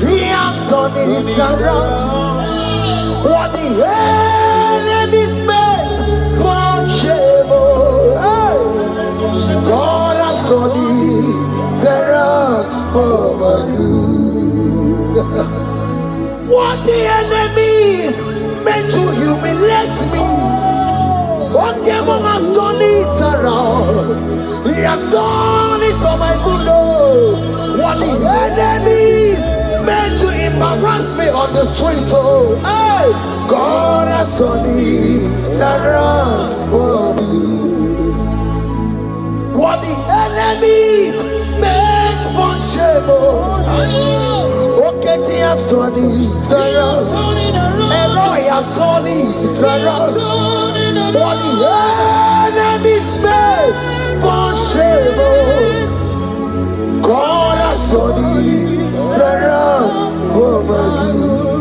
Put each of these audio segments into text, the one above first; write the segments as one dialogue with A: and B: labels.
A: He has done it around. What the enemy's meant for shame, God has done it around for my good. What the enemy's meant to humiliate me, what devil has done it around. He has done it for my good. What the enemies meant to embarrass me on the street, hey, God has done it around for me. What the enemies meant for shame, okay, He has done it around. Elroy has done it around. What the enemies meant for shame, God has done it around for my good.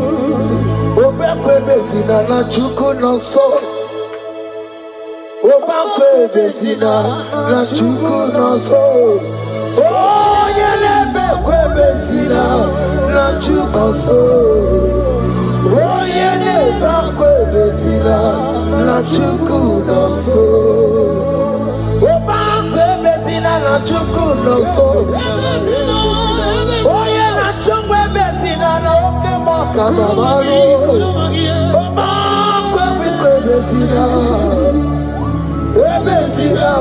A: Obekwe bezina na chuku no so. Obekwe bezina na chuku no so. Oh, yelebekwe bezina na chuku no so. Oh, yelebekwe bezina na chuku no so. Obekwe bezina na chuku no so. Oh, yeah, na chungwe bezina na oke moka na baro. Obekwe bezina. Ebezina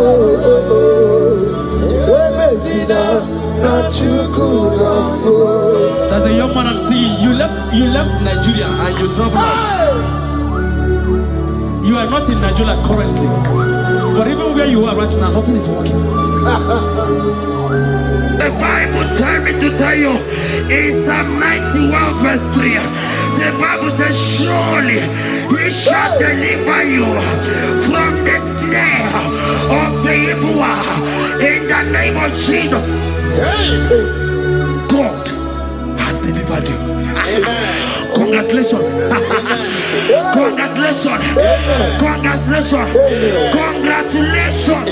A: ebezina na chuku na so.
B: There's a young man I'm seeing. You left Nigeria and you traveled out. You are not in Nigeria currently, but even where you are right now, nothing is working.
C: The Bible tells me to tell you in Psalm 91 verse 3, the Bible says, surely He shall deliver you from the snare of the evil one. In the name of Jesus, God has delivered you. Congratulations. Congratulations. Congratulations. Congratulations.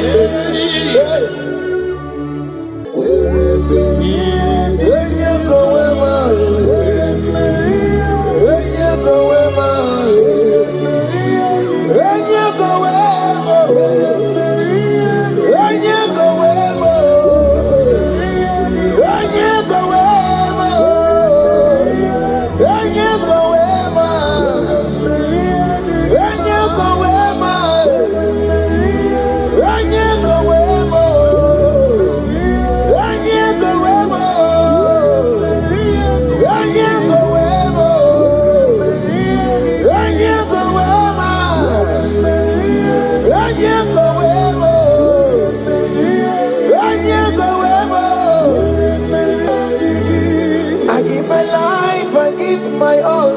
A: My all,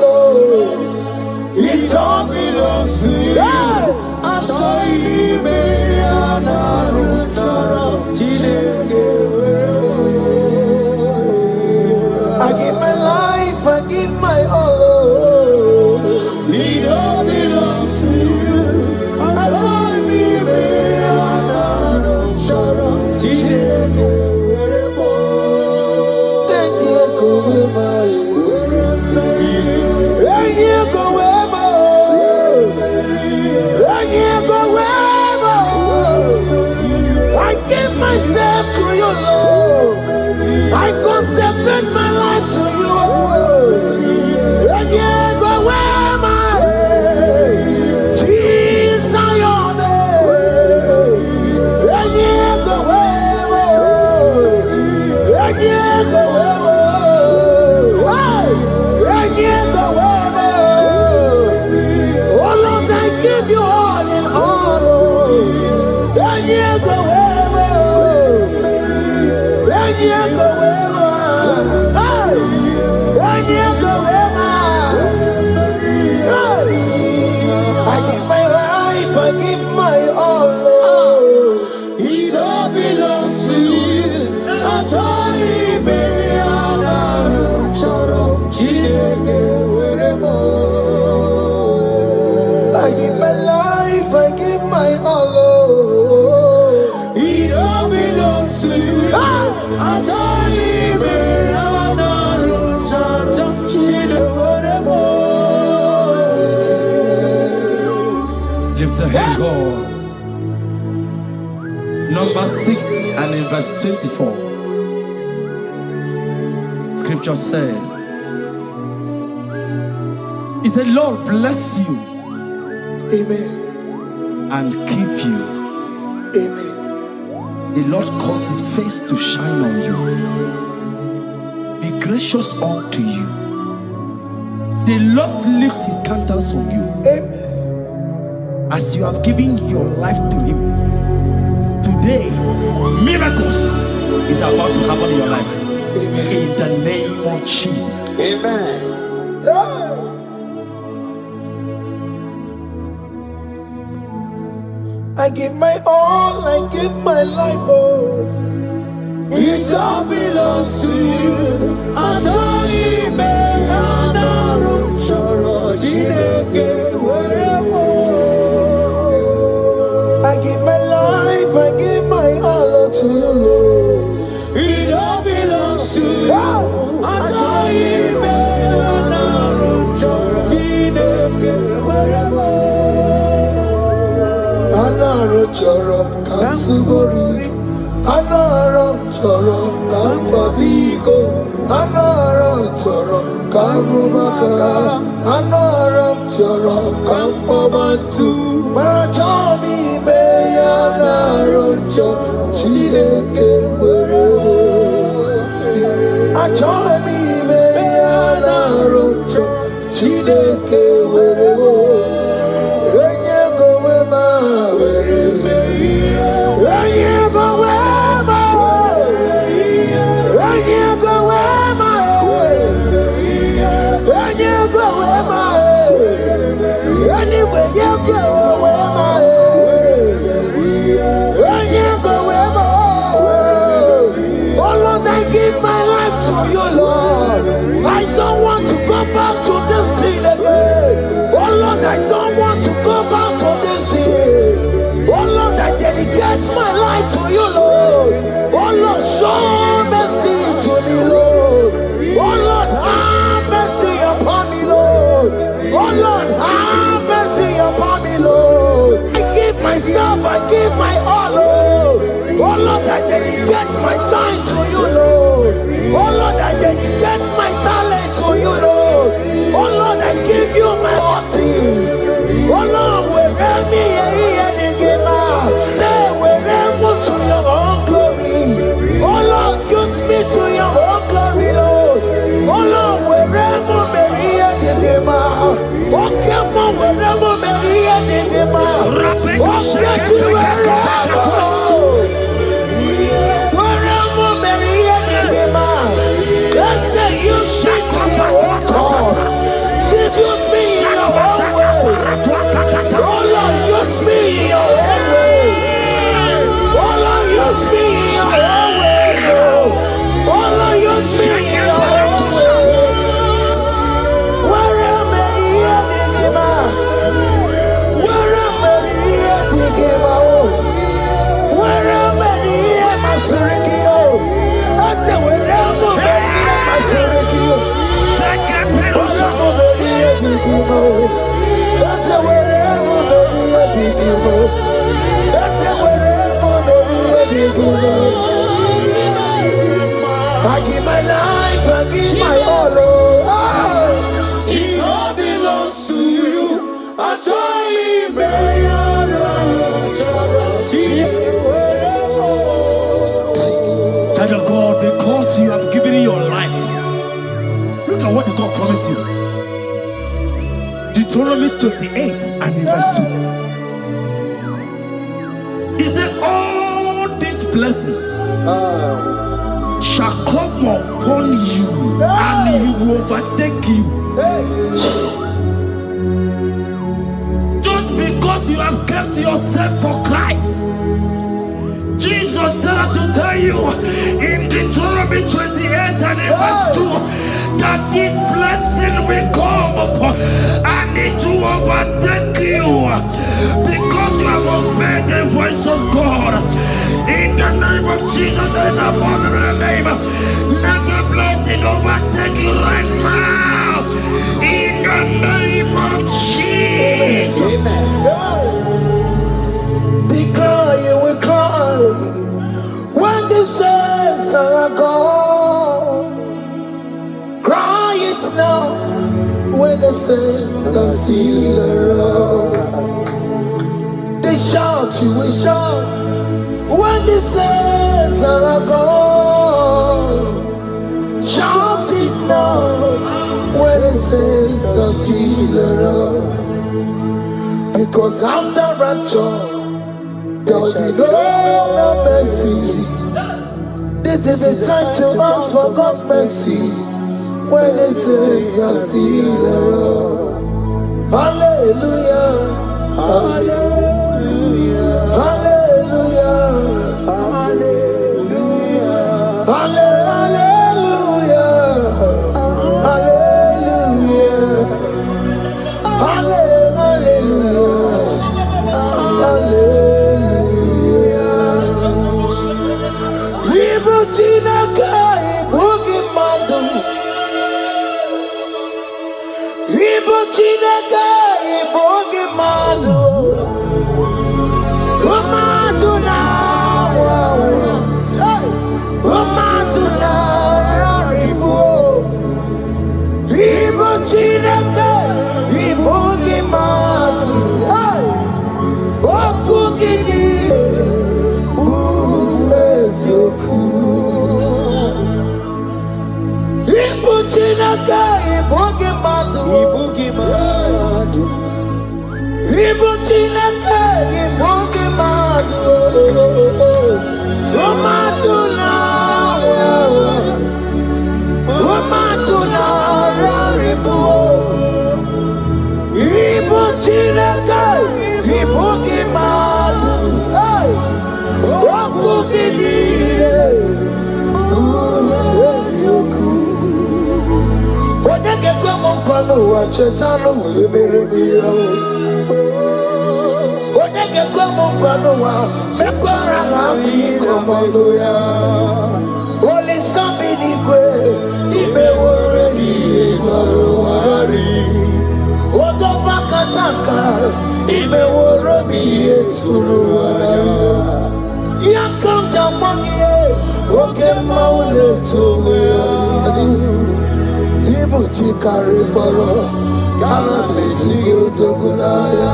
A: it all belongs to you. I give my life, I give my all. It all belongs to you. Go away.
B: Lift a hand, God. Number 6 and in verse 24. Scripture said, He said, Lord bless you.
A: Amen.
B: And keep you.
A: Amen.
B: The Lord cause His face to shine on you. Be gracious unto you. The Lord lift His countenance on you.
A: Amen.
B: As you have given your life to Him. Today, miracles is about to happen in your life.
A: Amen.
B: In the name of Jesus.
C: Amen.
A: Yeah. I give my all, I give my life, oh.
C: It all belongs to you.
A: I give my life, I give my all to you, Lord.
C: It all belongs to you.
A: Anaram choram kansubori, anaram choram kampabiko, anaram choram kampubaka, anaram choram kampabantu. Marachami me anaram choram chideke werebo. Achami me anaram choram chideke werebo. Back to this sin again. Oh Lord, I don't want to go back to this sin. Oh Lord, I dedicate my life to you, Lord. Oh Lord, show mercy to me, Lord. Oh Lord, have mercy upon me, Lord. Oh Lord, have mercy upon me, Lord. I give myself, I give my all, Lord. Oh Lord, I dedicate my time to you, Lord. Oh Lord, I dedicate my talent to you, Lord. Oh Lord, I give you my horses. Oh Lord, wherever me and give out, say wherever to your own glory. Oh Lord, use me to your own glory, Lord. Oh Lord, wherever me and give out. Oh come on, wherever me and give out. Oh get you wherever. Wherever me and give out. Let's say you shut up and walk. Use me in your own ways. Oh Lord, use me in your own ways. Oh Lord, use me in your own ways. Oh Lord, use me in your own ways. Where am I here, Digima? Where am I here, Digima? Where am I here, Masurikio? I said, where am I here, Masurikio? That's the way I give my life, I give my all. It all belongs to you. I try me,
B: Child of God, because you have given your life, look at what God promised you. Deuteronomy 28 and in verse 2. He said, all these blessings shall come upon you and he will overtake you. Just because you have kept yourself for Christ. Jesus said to tell you in Deuteronomy 28 and in verse 2 that this blessing will come upon and it will overtake you because you have obeyed the voice of God. In the name of Jesus, there is a above every name. Let the blessing overtake you right now. In the name of Jesus.
A: Amen. are gone. Cry it now when the saints are still around. They shout, you will shout when the saints are gone. Shout it now when the saints are still around. Because after rapture, there will be no more mercy. This is the time to ask for God's mercy when the saints are still around. Hallelujah, hallelujah, hallelujah, hallelujah, hallelujah, hallelujah, hallelujah, hallelujah. Ibu Chinaka, Ibu Gimadu. Ibu Chinaka, Ibu Gimadu. Umatu na, Umatu na, Raribu. Ibu Chinaka, Ibu Gimadu. Oku Gini, Ezoku. Ibu Chinaka, Ibu Gimadu. Ibu Gimadu. Ibu Chinaka, Ibu Gimadu. Umatuna, Umatuna, Raribu. Ibu Chinaka, Ibu Gimadu. Oku Gidire, Ezoku. Odeke kwa mkono wa chetano wemerebia. Odeke kwa mkono wa mekwara hapi komoloya. Oli sabi nikwe ibe woreni egwaro warari. Odo bakataka ibe woromi eturu warari. Yakamda mwangie oke maule towe adi. Ibu chikari baro kana beti odogunaya.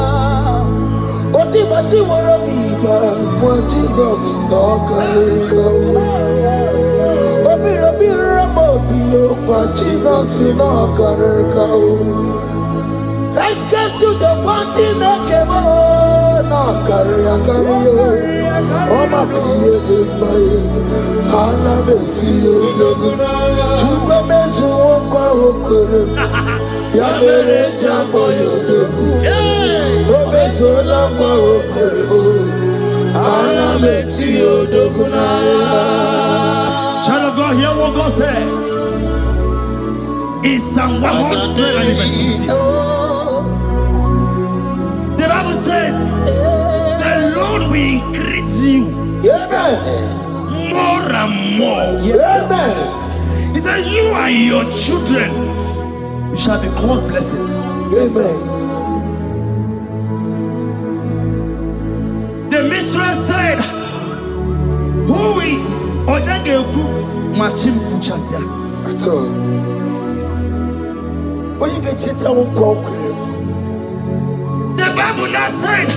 A: Oti bati woro miba when Jesus no carry go. Obiro biro mobio when Jesus no carry go. Eskesu do panti mekemo no carry yo. Oma kiye de baye kana beti odogunaya. Chuko mezu okwa okere. Ya mere jambo yodogu. Obezola kwa okoro. Anameti odogunaya.
B: Child of God, hear what God said. In Psalm 100. The Bible said, the Lord will increase you.
A: Amen.
B: More and more.
A: Amen.
B: He said, you and your children, you shall be called blessed.
A: Amen.
B: The mistress said, who will Odageku Machim Kuchasia?
A: At all. When you get it, I won't walk with him.
B: The Bible now said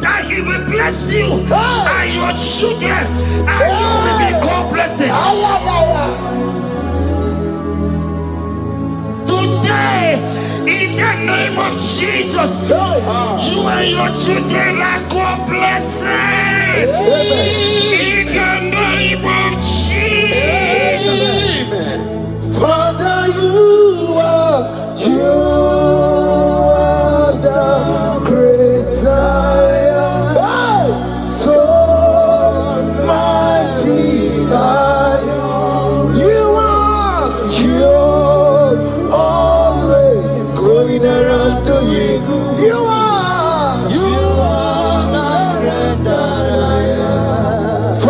B: that he will bless you and your children, and you will be called blessed. Today, in the name of Jesus, you and your children are called blessed. In the name of Jesus.
A: Father, you are the great I am. So mighty I am. You are always going around to you. You are the great I am.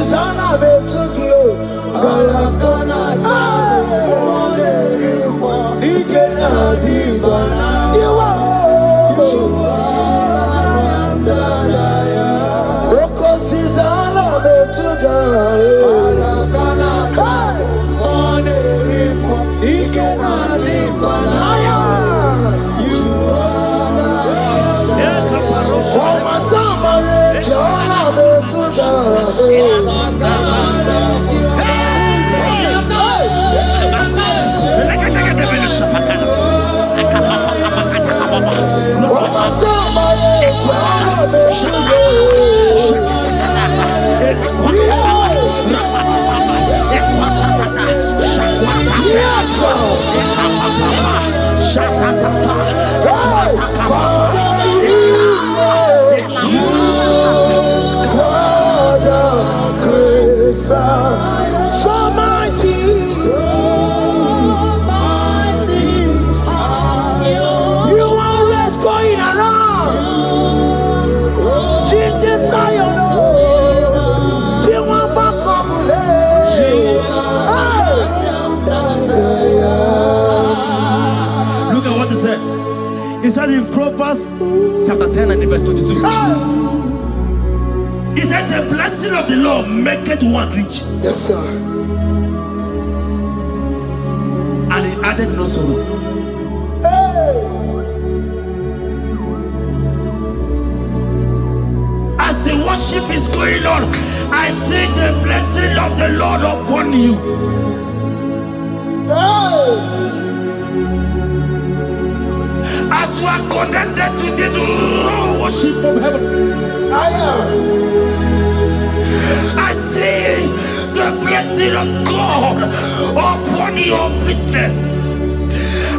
A: Susanna Betuki, Galakana, you are Roko Susanna Betuki,
B: He said in Proverbs chapter 10 and verse 22. He said the blessing of the Lord maketh one rich.
A: Yes, sir.
B: And he added no sorrow.
A: Hey.
B: As the worship is going on, I see the blessing of the Lord upon you.
A: Hey.
B: As you are connected to this raw worship from heaven, I see the blessing of God upon your business.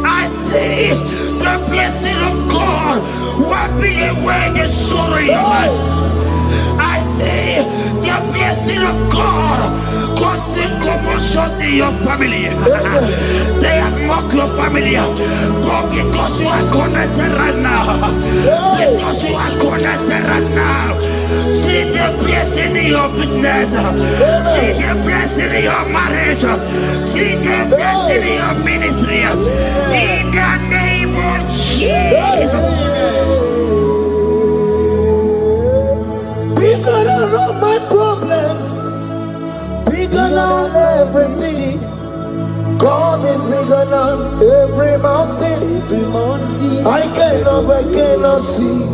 B: I see the blessing of God wiping away the sorrow in your life. I see the blessing of God causing commotions in your family. They have mocked your family, but because you are connected right now, because you are connected right now, see the blessing in your business, see the blessing in your marriage, see the blessing in your ministry. In the name of Jesus.
A: Bigger than all my problems, bigger than everything. God is bigger than every mountain. I cannot see.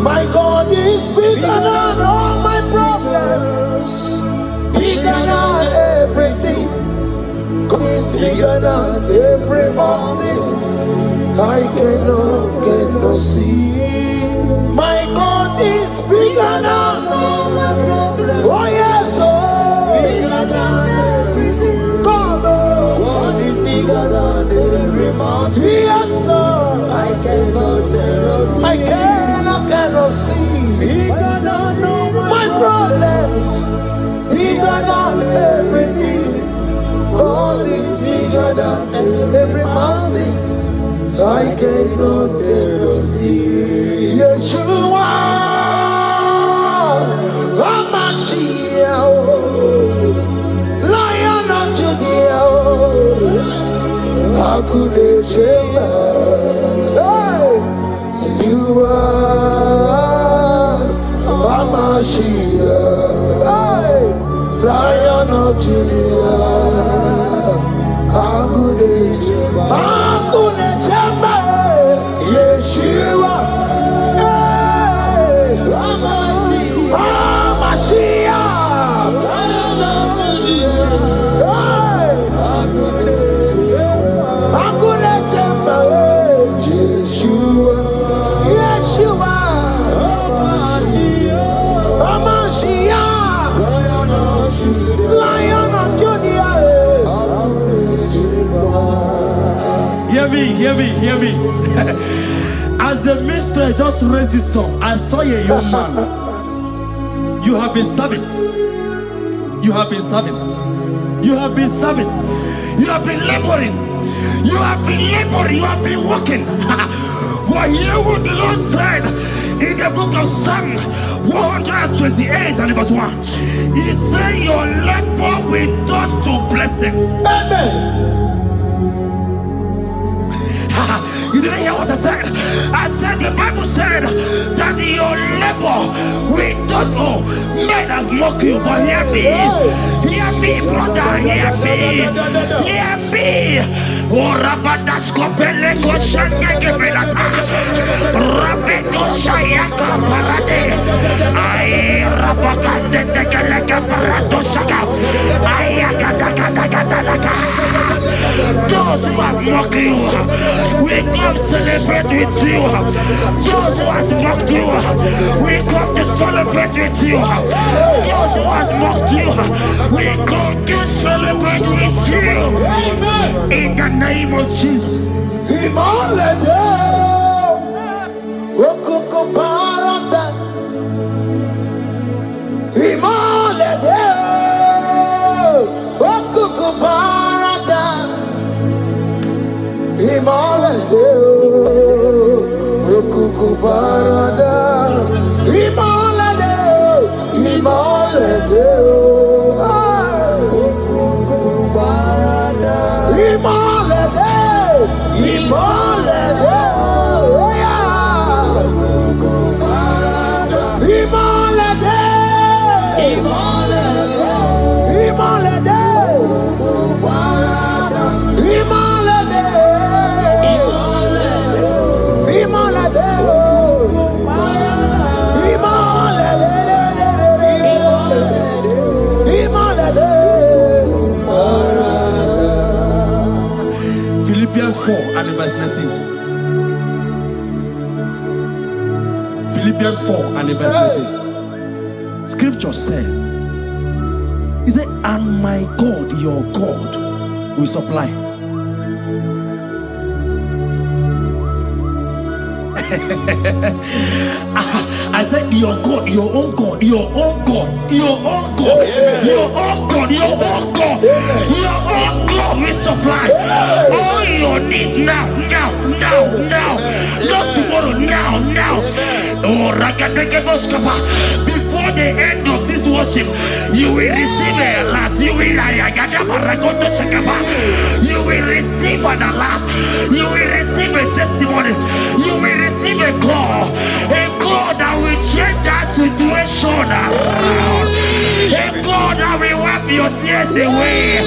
A: My God is bigger than all my problems, bigger than everything. God is bigger than every mountain. I cannot see. My God is bigger than all my problems. Oh yes, oh, bigger than everything. God is bigger than every mountain. Yes, sir. I cannot see. Bigger than all my problems. Bigger than everything. God is bigger than every mountain. I cannot see. Yeshua, Hamashiach, Lion of Judah, Hakudesheba. Hey, you are Hamashiach, hey, Lion of Judah, Hakudesheba. Yeshua, hey, Hamashiach, Yeshua, Yeshua, Hamashiach, Lion of Judah.
B: Hear me. As the minister just raised this song, I saw a young man. You have been serving. You have been laboring. You have been working. You have been working. But here what the Lord said,
C: In the book of Psalm 128 and verse 1, he said, your labor will turn to blessings.
A: Amen.
C: You didn't hear what I said? I said the Bible said that your labor will turn. Oh, men have mocked you, but hear me. Hear me, brother. Hear me. Hear me. Oh, Rabadaskopele Koshangeke Belata. Rabeko Shayaka Parade. I Rabagande Tekeleka Paratosaka. Ayakadakadakadaka. Those who have mocked you, we come celebrate with you. Those who has mocked you, we come to celebrate with you. Those who has mocked you, we come to celebrate with you. In the name of Jesus.
A: Imalede, okoko parada. Imalede, okoko parada. Imalede, okoko parada. Imalede, imalede, okoko parada. Imalede, imalede, okoko parada. Imalede, imalede, imalede, okoko parada. Imalede, imalede, imalede, okoko parada. Imalede,
C: Philippians 4 and verse 19. Philippians 4 and verse 19. Scripture said, he said, and my God, your God, will supply. I said, your God, your own God, your own God, your own God, your own God, your own God, your own God will supply all your needs now, now, now, now, not tomorrow, now, now. Oh, before the end of this worship, you will receive a lot. You will receive an alert. You will receive a testimony. You will receive a call that will change that situation around. A God that will wipe your tears away.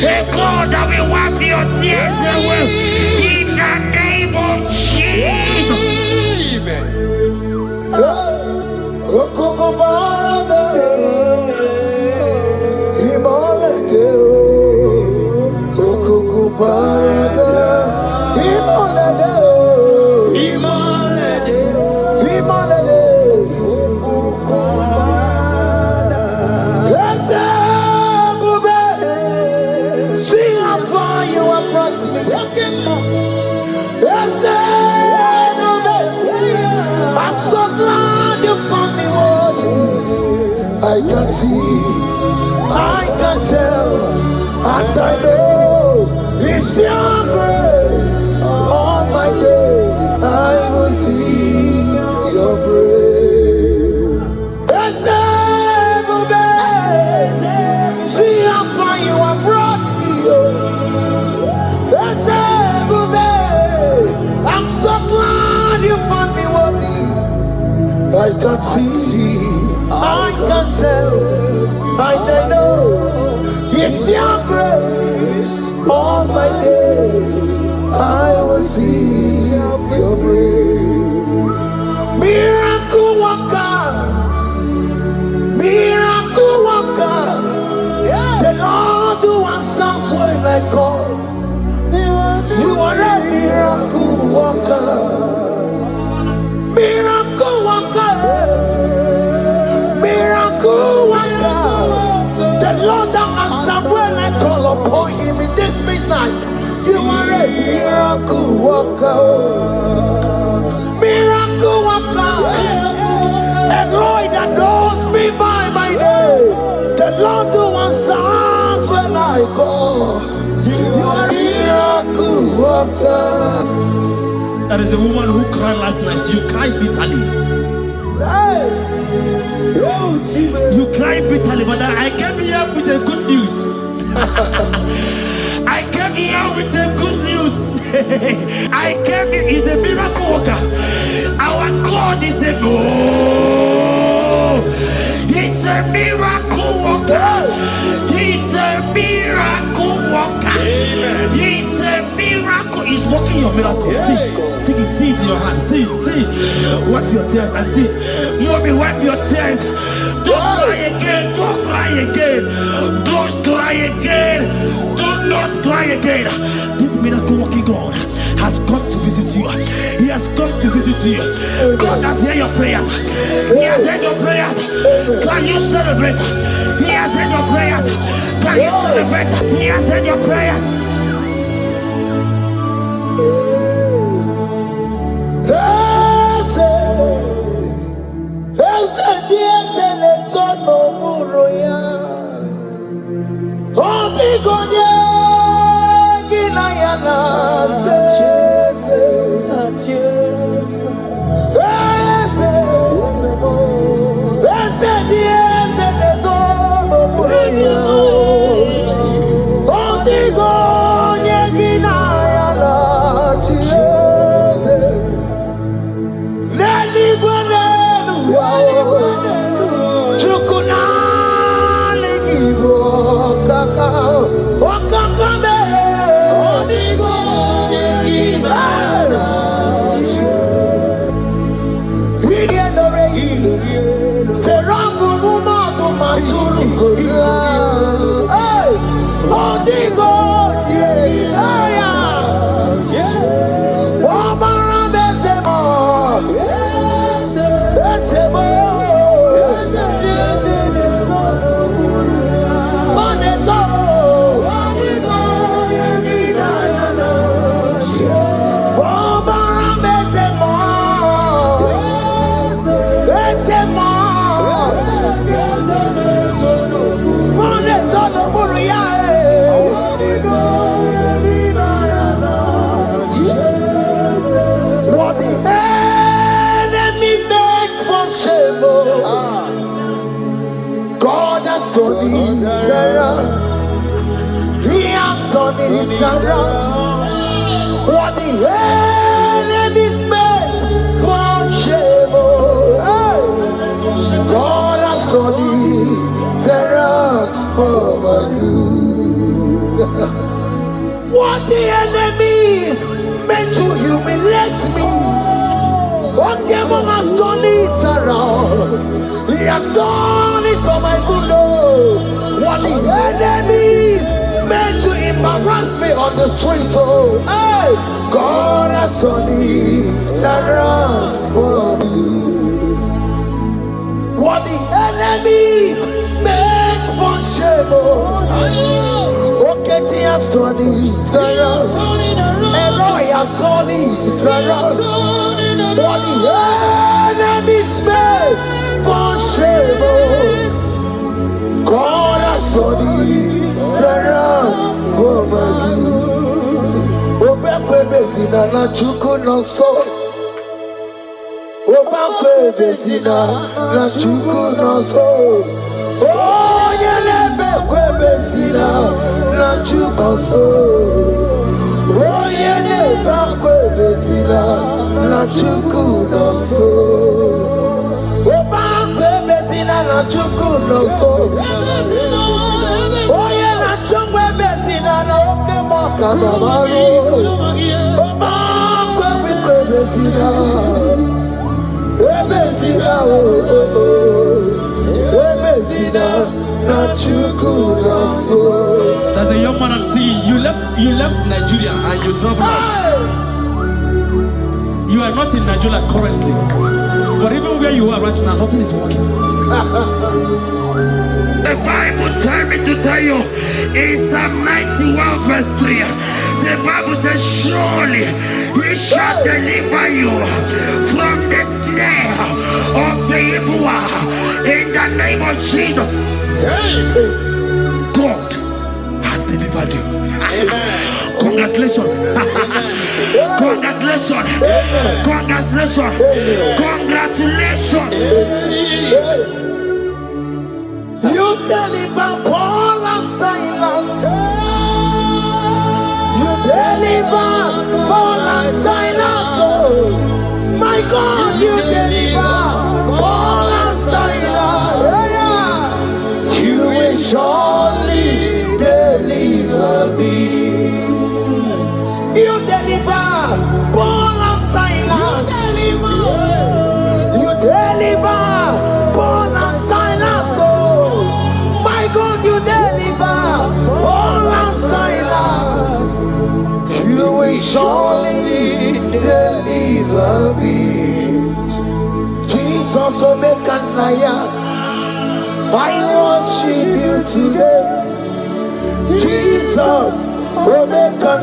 C: A God that will wipe your tears away. In the name of Jesus.
A: okoko parada. Imalede, okoko parada. Imalede, imalede, imalede, okoko parada. Ese bube, see how far you have brought me. Ese bube, I'm so glad you found me worthy. I can see, I can tell, and I know it's your grace. All my days I will sing your praise. See how far you have brought me. I'm so glad you found me worthy. I can see, I can tell, and I know it's your grace. All my days I will see your praise. Miracle worker, miracle worker. The Lord who answers when I call. You are a miracle worker. Miracle worker, miracle worker. The Lord that answers when I call upon him in this midnight. You are a miracle worker. Miracle worker. And Lord that knows me by my name. The Lord who answers when I call. You are a miracle worker.
C: There is a woman who cried last night. You cried bitterly.
B: You cry bitterly, but I came here with the good news. I came here with the good news. I came here, he's a miracle worker. Our God is a he's a miracle worker. He's a miracle worker. He's a miracle. He's working your miracle. See it in your hand. See. Wipe your tears and see. Mommy, wipe your tears. Don't cry again. Don't cry again. Don't cry again. Do not cry again. This miracle working God has come to visit you. He has come to visit you. God has heard your prayers. He has heard your prayers. Can you celebrate? He has heard your prayers. Can you celebrate? He has heard your prayers.
A: It's around what the enemy's meant for shame. God has done it around for my good. What the enemy's meant to humiliate me, God has done it around. He has done it for my good. What the enemy's meant to embarrass me on the street, hey, God has done it around for me. What the enemy meant for shame, okay, he has done it around. Eloi has done it around. What the enemy meant for shame, God has done it around for my good. Obekwe bezina na chuku no so. Obekwe bezina na chuku no so. Oh, yelebekwe bezina na chuku no so. Oh, yelebekwe bezina na chuku no so. Obekwe bezina na chuku no so. Oh, yeah, na chungwe bezina na oke moka na maru. Oba kwe bezina, bezina bezina na chuku na so.
B: There's a young man I'm seeing. You left Nigeria and you traveled out. You are not in Nigeria currently, but even where you are right now, nothing is working.
C: The Bible tells me to tell you in Psalm 91 verse 3, the Bible says, surely he shall deliver you from the snare of the evil one in the name of Jesus. God has delivered you. Congratulations. Congratulations. Congratulations. Congratulations.
A: You deliver Paul and Silas. You deliver Paul and Silas. Oh, my God, you deliver Paul and Silas. You will surely deliver me. You deliver Paul and Silas. You deliver Paul and Silas. Oh, my God, you deliver Paul and Silas. You will surely deliver me. Jesus, Naija, I worship you today. Jesus,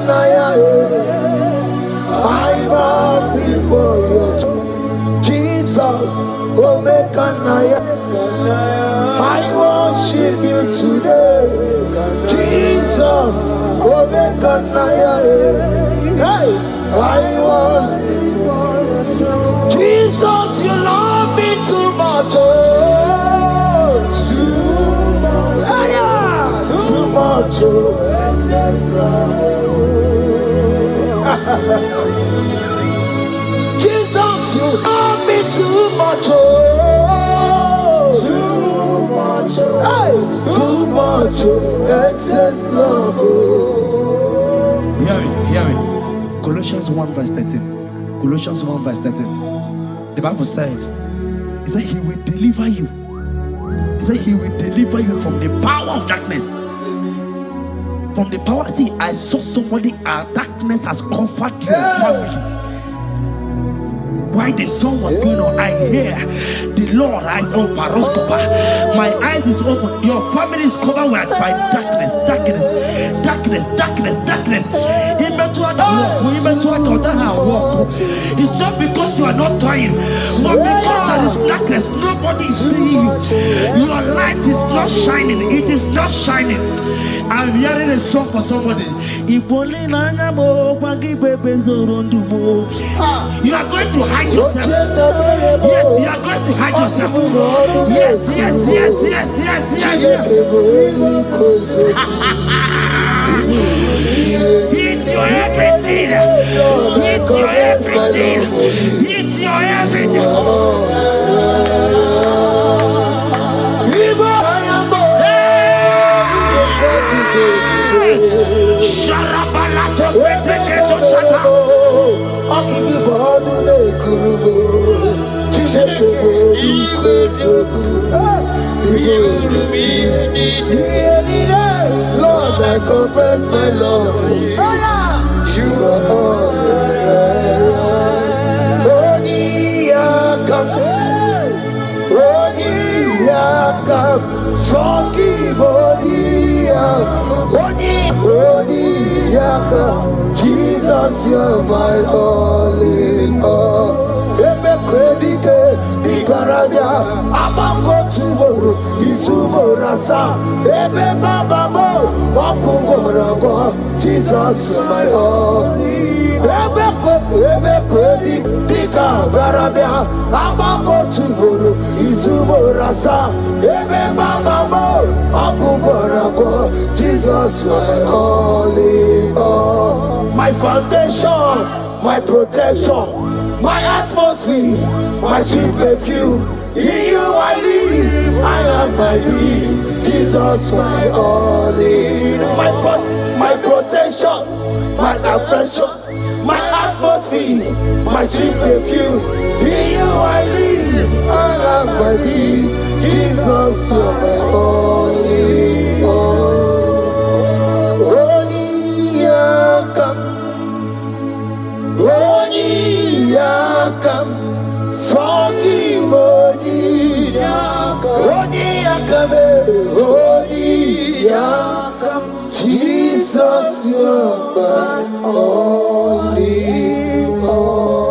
A: Naija, I bow before you. Jesus, Naija, I worship you today. Jesus, Naija, hey, I worship you. Jesus, you love me too much. Oh, too much. Oh, Jesus, you love me too much. Oh, too much. Hey, too much. Excess love. Oh.
B: Hear me. Colossians 1 verse 13. Colossians 1 verse 13. The Bible said, he said he will deliver you. He said he will deliver you from the power of darkness. From the power. See, I saw somebody, darkness has covered your family. While the song was going on, I hear the Lord eyes open. My eyes is open. Your family is covered by darkness. It's not because you are not trying, but because there is darkness. Nobody is seeing you. Your light is not shining. It is not shining. I'm hearing a song for somebody. You are going to hide yourself. Yes, you are going to hide yourself. Yes. He's your everything. He's your everything. He's your everything.
A: Lord, I confess my love. You are all Jesus, you're my all in all. Jesus, you're my all. Jesus, you're my all in all. My foundation, my protection, my atmosphere, my sweet perfume. In you I live, I have my being. Jesus, my all in all. My protection, my affection, my atmosphere, my sweet perfume. In you I live, I have my being. Jesus, you're my all in all. Jesus, you're my only all.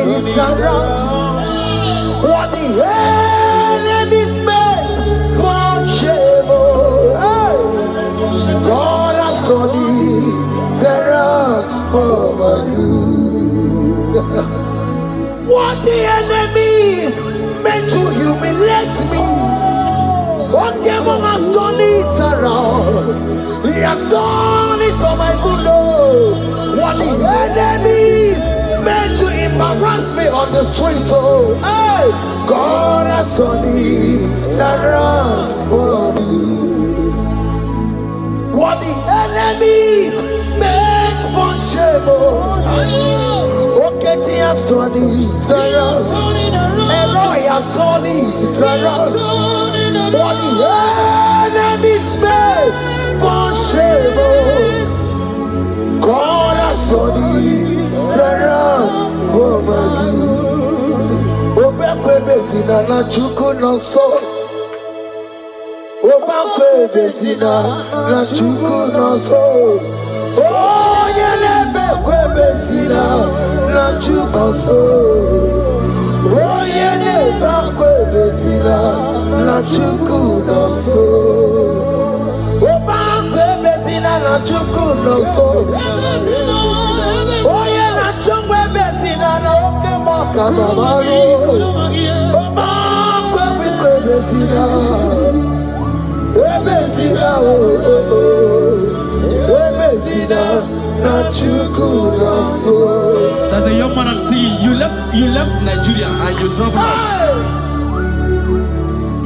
A: It's around what the enemy's meant for shame. God has done it around for my good. What the enemy's meant to humiliate me, God has done it around. He has done it for my good. What the enemy's meant to embarrass me on the street, hey, God has done it around for me. What the enemy meant for shame, okay, he has done it around. Elroy has done it around. What the enemy meant for shame, God has done it around for my good. Obekwe bezina na chuku no so. Obekwe bezina na chuku no so. Oh, yelebekwe bezina na chuku no so. Oh, yelebekwe bezina na chuku no so. Obekwe bezina na chuku no so. Oh, yeah, na chungwe bezina na oke moka na maru. Obekwe bezina, bezina bezina na chuku na so.
B: There's a young man I'm seeing. You left Nigeria and you traveled out.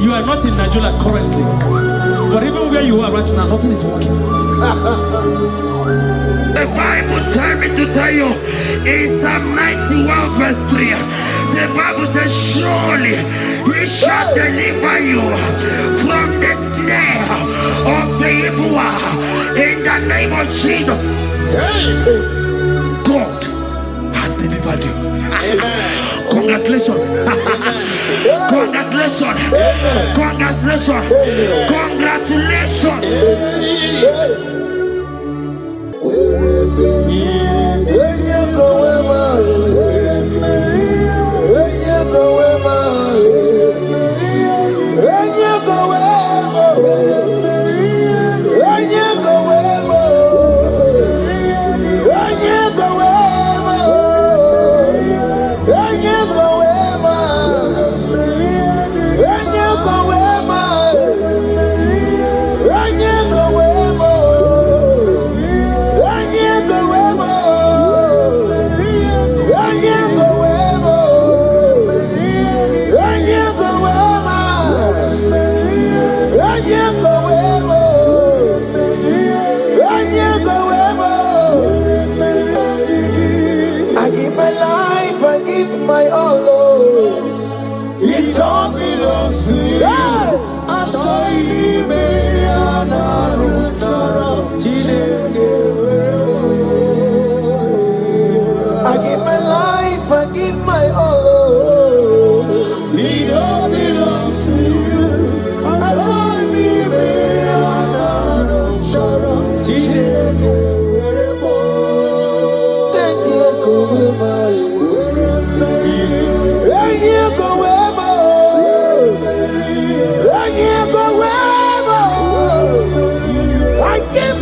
B: You are not in Nigeria currently, but even where you are right now, nothing is working.
C: The Bible tells me to tell you in Psalm 91 verse 3, the Bible says, surely he shall deliver you from the snare of the evil one in the name of Jesus. God has delivered you. Congratulations. Congratulations. Congratulations. Congratulations.
A: My all, it all belongs to you. I give my life, I give my all. It all belongs to you.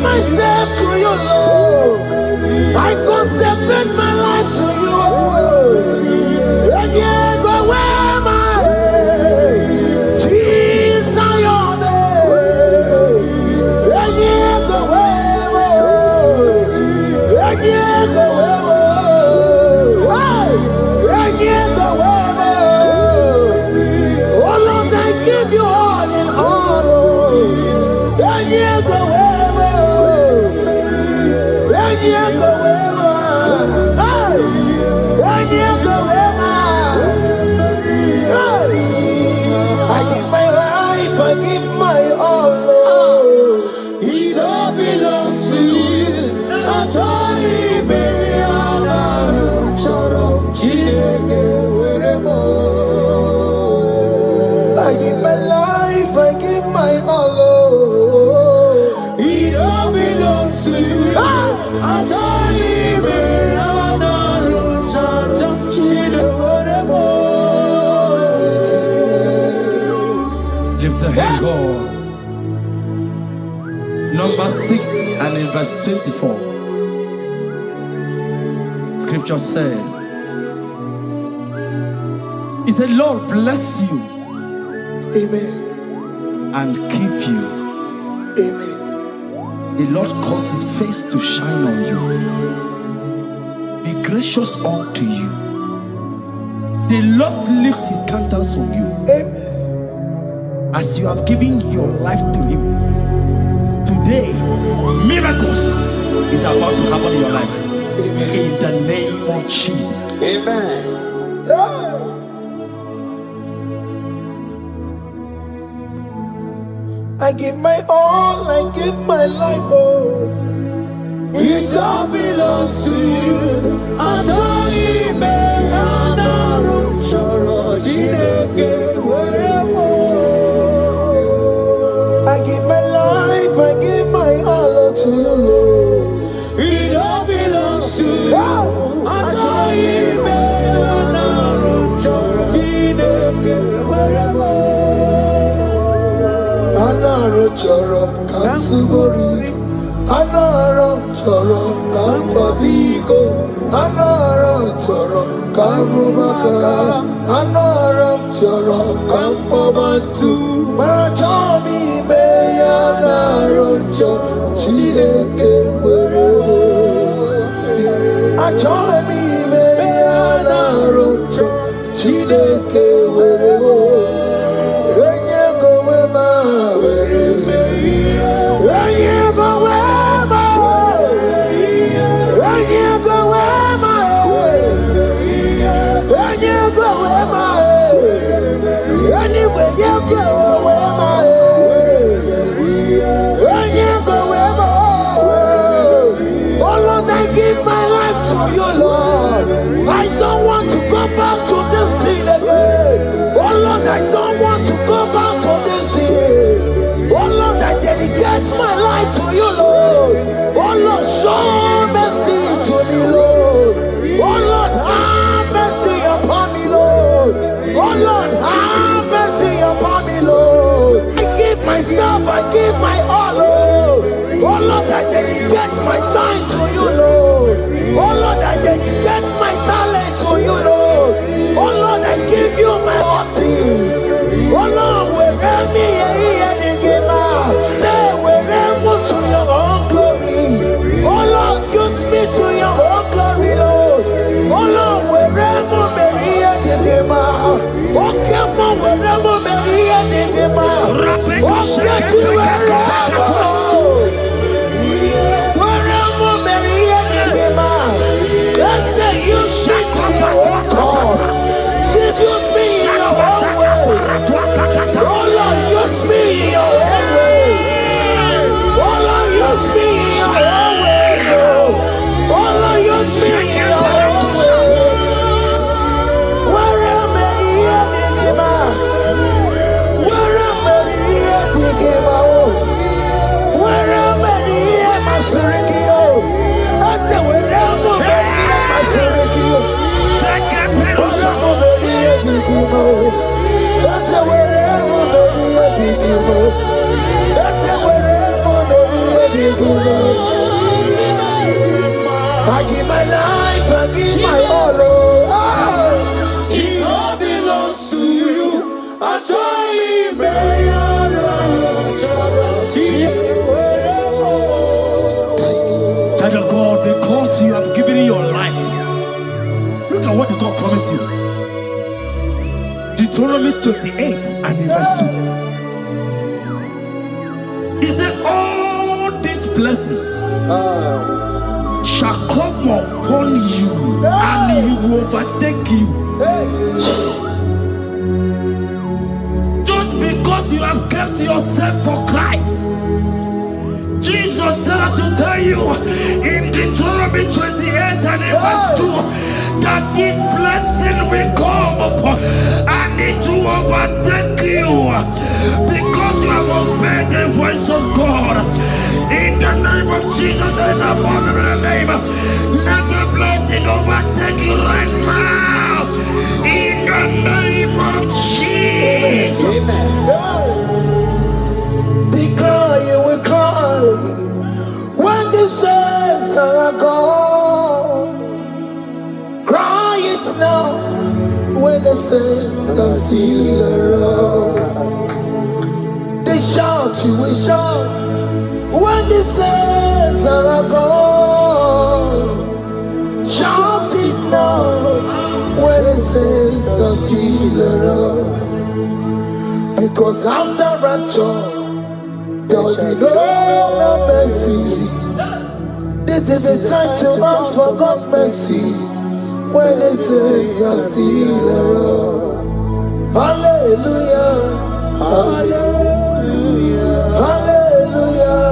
A: Myself to you, Lord. I consecrate my life to you. And you go where my Jesus, your name. my all.
B: It all belongs to you. I told him,
A: I give my life, I give my all.
B: it all belongs to you. I told him, lift a hand, God. Number 6 and in verse 24. Scripture said, he said, Lord bless you.
A: Amen.
B: And keep you.
A: Amen.
B: The Lord cause his face to shine on you. Be gracious unto you. The Lord lift his countenance on you.
A: Amen.
B: As you have given your life to him. Today, miracles is about to happen in your life.
A: Amen.
B: In the name of Jesus.
A: Amen. Yeah. I give my all, I give my life, oh.
B: It all belongs to you. I told him,
A: I give my life, I give my all to you, Lord.
B: it all belongs to you.
A: Yeah.
B: I told him,
A: Anaro chorom kansubori, Anaram chorom kampabiko, Anaram chorom kamrubaka, Anaram chorom kampabantu, Marachomi me Anaram chorom chideke werebo, Achomi me Anaram chorom chideke werebo.
B: I don't want to go back to this sin again. Oh Lord, I don't want to go back to this sin. Oh Lord, I dedicate my life to you, Lord. Oh Lord, show mercy to me, Lord. Oh Lord, have mercy upon me, Lord. Oh Lord, have mercy upon me, Lord. I give myself, I give my all, Lord. Oh Lord, I dedicate my time to you, Lord. Oh Lord, I dedicate my talent to you, Lord. Oh Lord, I give you my horses. Oh Lord, wherever me and give out, say wherever to your own glory. Oh Lord, use me to your own glory, Lord. Oh Lord, wherever me and give out. Oh come on, wherever me and give out. Oh get to wherever. Just use me in your own ways. Oh Lord, use me in your own ways. Oh Lord, use me in your own ways. Oh Lord, use me in your own ways. Where am I here to give out? Where am I here to give out? Where am I here, my Surikio? I said, where am I here, my Surikio? I give my life, I give my all. It all belongs to you. I told you, child of God, because you have given your life. Look at what the God promised you. Deuteronomy 28 and in verse 2. He said, all these blessings shall come upon you and he will overtake you. Just because you you have kept yourself for Christ. Jesus said to tell you in Deuteronomy 28 and in verse 2 that this blessing will come upon and it will overtake you because you have obeyed the voice of God. In the name of Jesus, there is a mother in the name. Let the blessing overtake you right now. In the name of Jesus.
A: Declare you will cry when the saints are gone. Cry it now when the saints are still around. They shout, you will shout when the saints are gone. Shout it now when the saints are still around. Because after rapture there will be no mercy. This is a time to ask for God's mercy when the saints are still around. Hallelujah, hallelujah, hallelujah,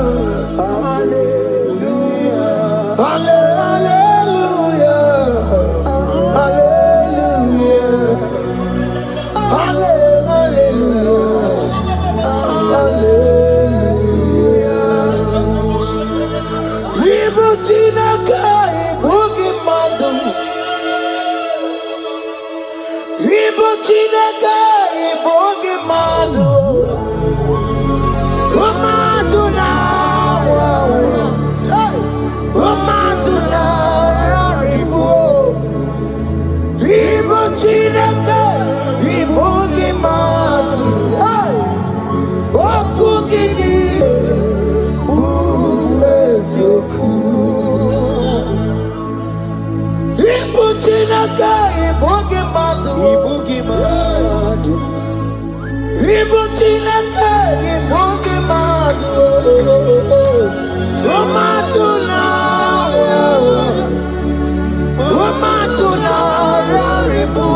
A: hallelujah, hallelujah, hallelujah, hallelujah, hallelujah. Ibu Chineke, Ibu Gimadu. Ibu Chineke, Ibu Gimadu. Umadu na wawa. Umadu na raribu. Ibu Chineke, Ibu Gimadu. Oku gini. Ibu Chineke, Ibu Gimadu. Ibu Gimadu. Ibu Chineke, Ibu Gimadu. Umadu na wawa. Umadu na raribu.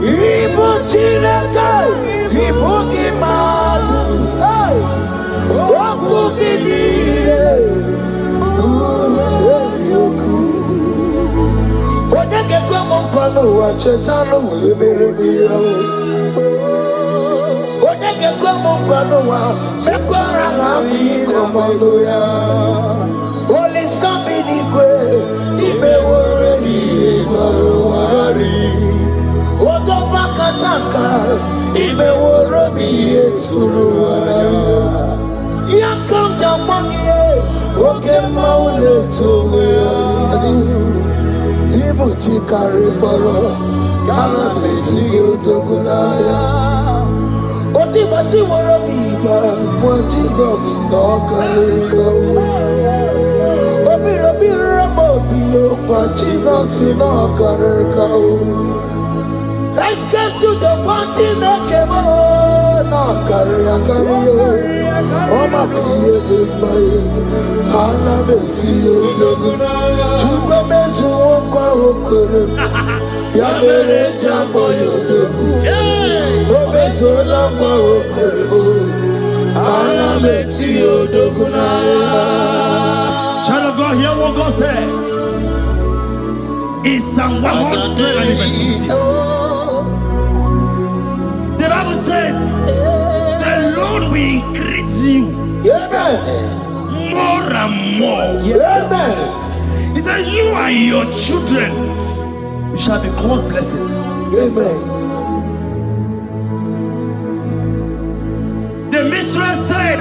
A: Ibu Chineke, Ibu Gimadu. Oku gini. Odeke kwa mkono wa chetano weberedia. Odeke kwa mkono wa mekwara hapi komodo ya. Oli sabi ni kwe ibe woredi ibaro warari. Odo bakataka ibe woromi eturu warari. Yakamda mangie oke maule tuwe adi. Ibu chikari boro kana beti yodogunaya. Oti bati woro miba when Jesus no kariko. Obi ramo biyo when Jesus no kariko. Excuse you the party nakemo no kariyo. Oma kiye de baye kana beti yodogunaya. Chuko mezu okwa okoro ya mere jambo yodogu. Obezola kwa okoro kana beti yodogunaya.
B: Child of God, hear what God said in Psalm 100 and verse 50. The Bible said, the Lord will increase you more and more.
A: Amen.
B: He said, you and your children, you shall be called blessed.
A: Amen.
B: The mistress said,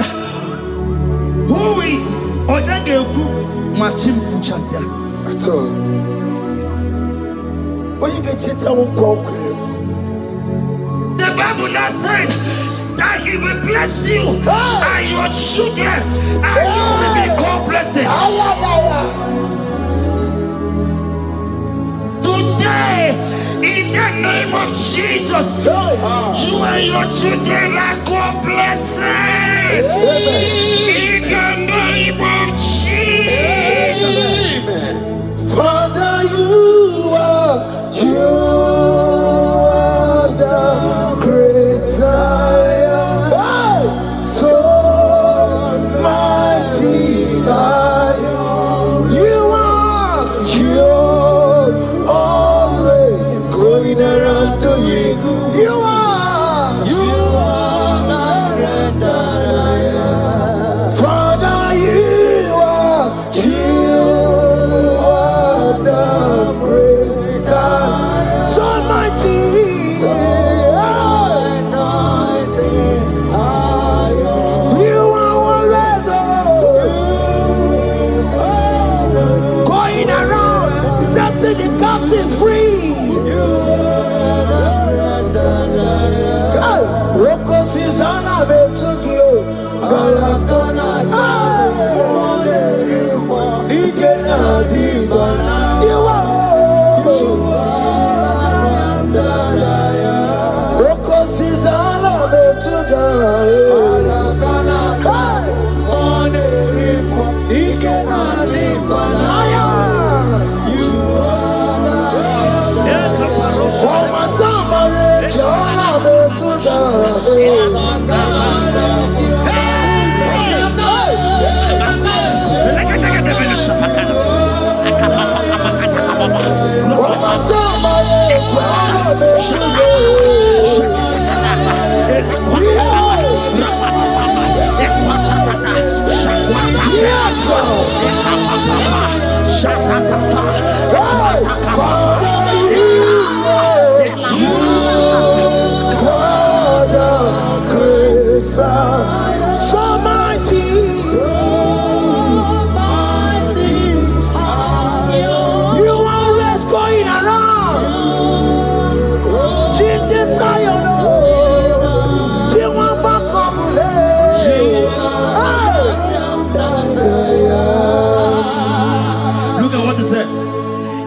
B: who will Odegeku Machim Kuchasia?
A: At all. When you get it, I won't conquer.
B: The Bible now said that he will bless you and your children and you will be called blessed. Today, in the name of Jesus, you and your children are called blessed. In the name of Jesus.
A: Father, you are the great I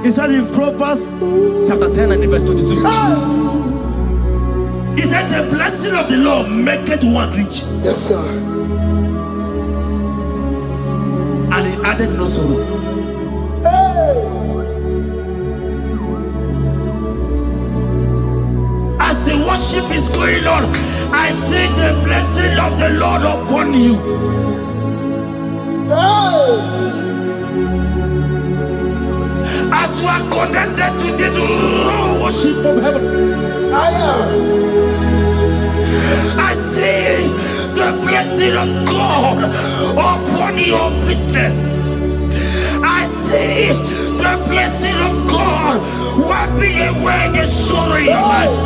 B: He said in Proverbs chapter 10 and verse 22. He said the blessing of the Lord maketh one rich.
A: Yes, sir.
B: And he added no sorrow.
A: Hey.
B: As the worship is going on, I see the blessing of the Lord upon you.
A: Hey.
B: As you are connected to this worship from heaven, I see the blessing of God upon your business. I see the blessing of God wiping away the sorrow in your life.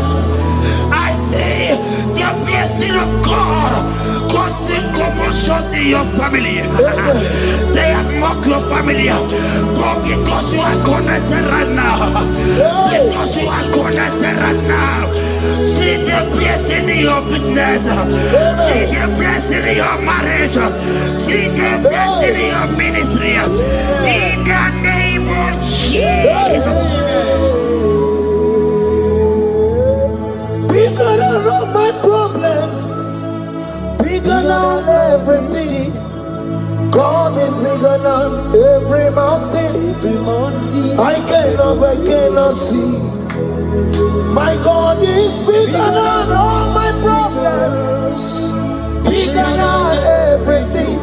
B: I see the blessing of God causing commotions in your family. They have mocked your family, but because you are connected right now, because you are connected right now, see the blessing in your business, see the blessing in your marriage, see the blessing in your ministry. In the name of Jesus.
A: Bigger than all my problems, bigger than everything. God is bigger than every mountain. I cannot see. My God is bigger than all my problems, bigger than everything.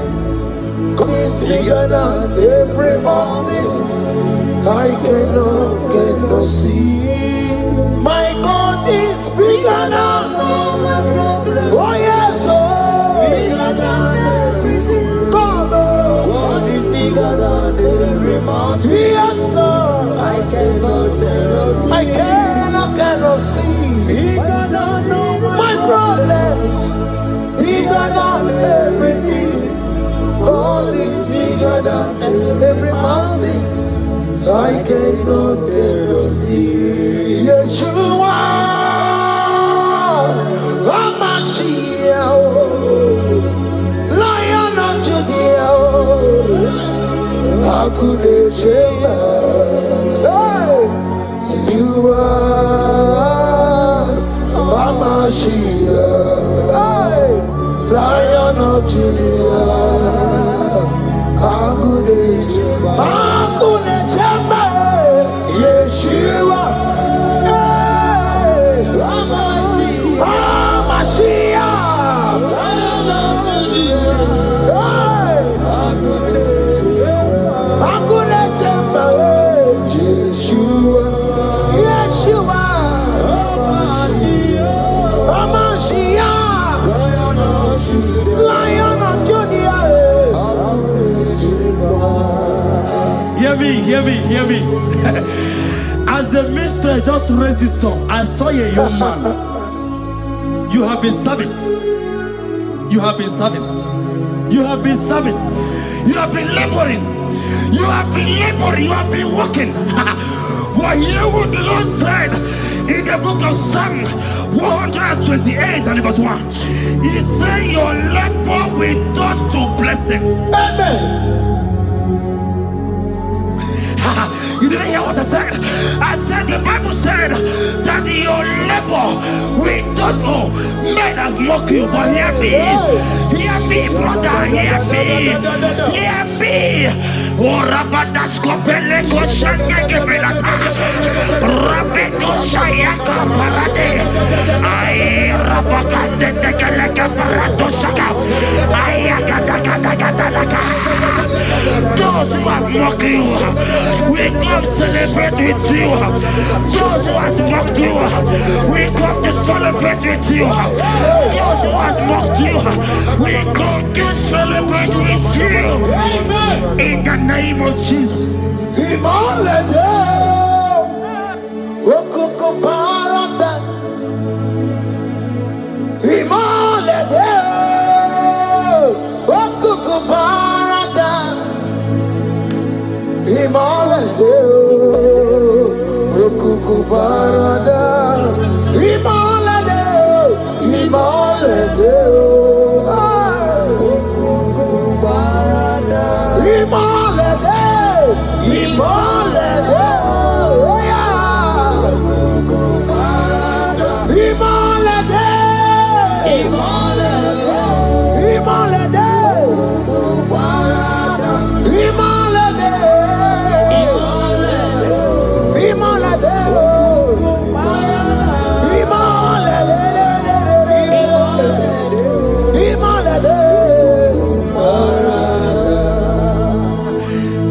A: God is bigger than every mountain. I cannot see. My God is bigger than all my problems. Oh yes, oh, bigger than everything. God is bigger than every mountain. Yes, sir. I cannot see. Bigger than all my problems. Bigger than everything. God is bigger than every mountain. I cannot see. Yeshua, Hamashiach, Lion of Judea, Hakudesheba. Hey, you are Hamashiach, hey, Lion of Judea, Hakudesheba, Hakudesheba. Yeshua, hey, Hamashiach, hey, Hakunechemba, Yeshua, Yeshua, Hamashiach, Lion of Judea.
B: Hear me. As the minister just raised this song, I saw a young man. You have been serving. You have been serving. You have been serving. You have been laboring. You have been laboring. You have been working. But hear what the Lord said in the book of Psalm
C: 128 and verse 1. He said, your labor will turn to blessings.
A: Amen.
C: You didn't hear what I said? I said the Bible said that your labor will turn. Oh, men have mocked you, but hear me. Hear me, brother. Hear me. Hear me. Oh, Rabadasko Beleko Shangeke Belata. Rabeto Shayaka Parade. I Rabakande Tekeleka Parato Shaka. Ayakadakadakadaka. Those who have mocked you, we come celebrate with you. Those who have mocked you, we come to celebrate with you. Those who have mocked you, we come to celebrate with you. In the name of Jesus.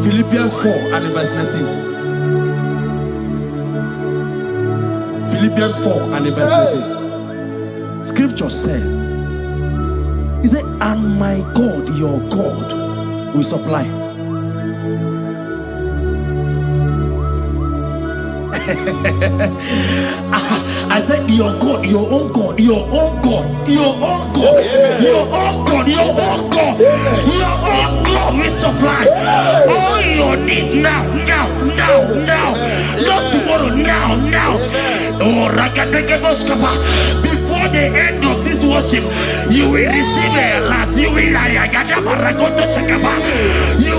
B: Philippians 4 and verse 19. Philippians 4 and verse 19. Scripture said, he said, and my God, your God, will supply. I said, your God, your own God, your own God, your own God, your own God, your own God, your own God will supply all your needs now, now, not tomorrow, now. Oh, before the end of this worship, you will receive a lot. You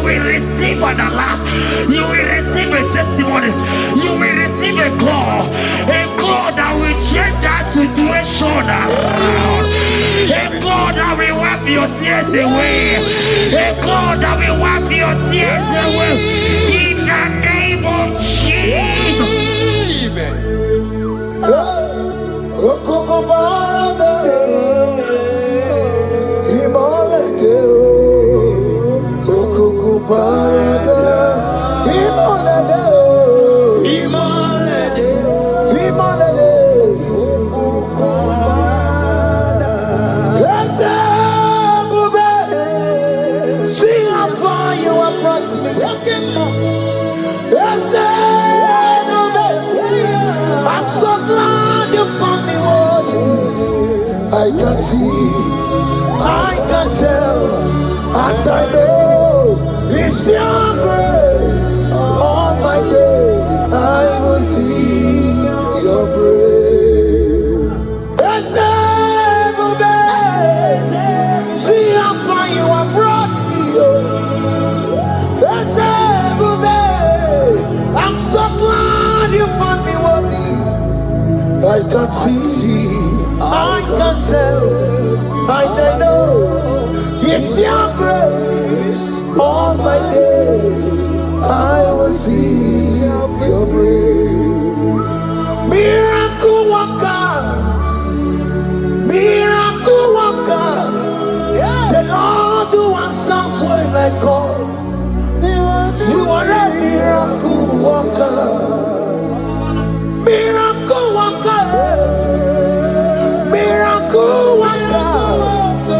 B: will receive an alert. You will receive a testimony. You will receive a call that will change that situation around. A God that will wipe your tears away. A God that will wipe your tears away. In the name of Jesus.
A: I'm so glad you found me worthy. I can see, I can tell, and I know it's your grace. All my days I will sing your praise. See how far you have brought me. I'm so glad you found me worthy. I can see, I can tell, I know it's your grace. All my days I will see your praise. Miracle worker, miracle worker. The Lord who answers when I call. You are a miracle worker. Miracle worker. Miracle worker.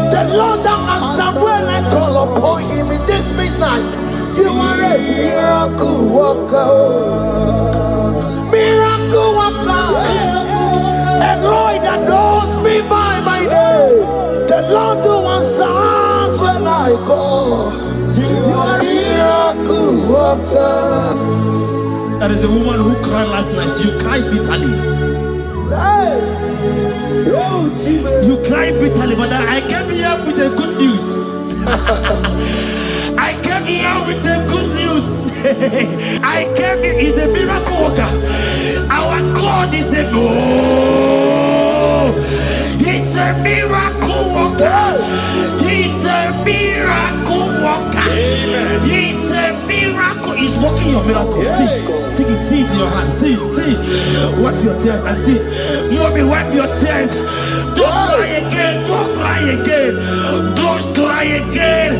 A: The Lord that answers when I call upon him in this midnight. You are a miracle worker. Miracle worker. And Lord that knows me by my name. The Lord who answers when I call. You are a miracle worker.
B: There is a woman who cried last night. You cried bitterly.
A: Hey.
B: You cry bitterly, but I came here with the good news. I came here with the good news. I came here, he's a miracle worker. Our God is a he's a miracle worker. He's a miracle worker. He's a miracle. He's working your miracle. See it, see it in your hand. See it, see it. Wipe your tears and see. Mommy, wipe your tears. Don't cry again. Don't cry again. Don't cry again.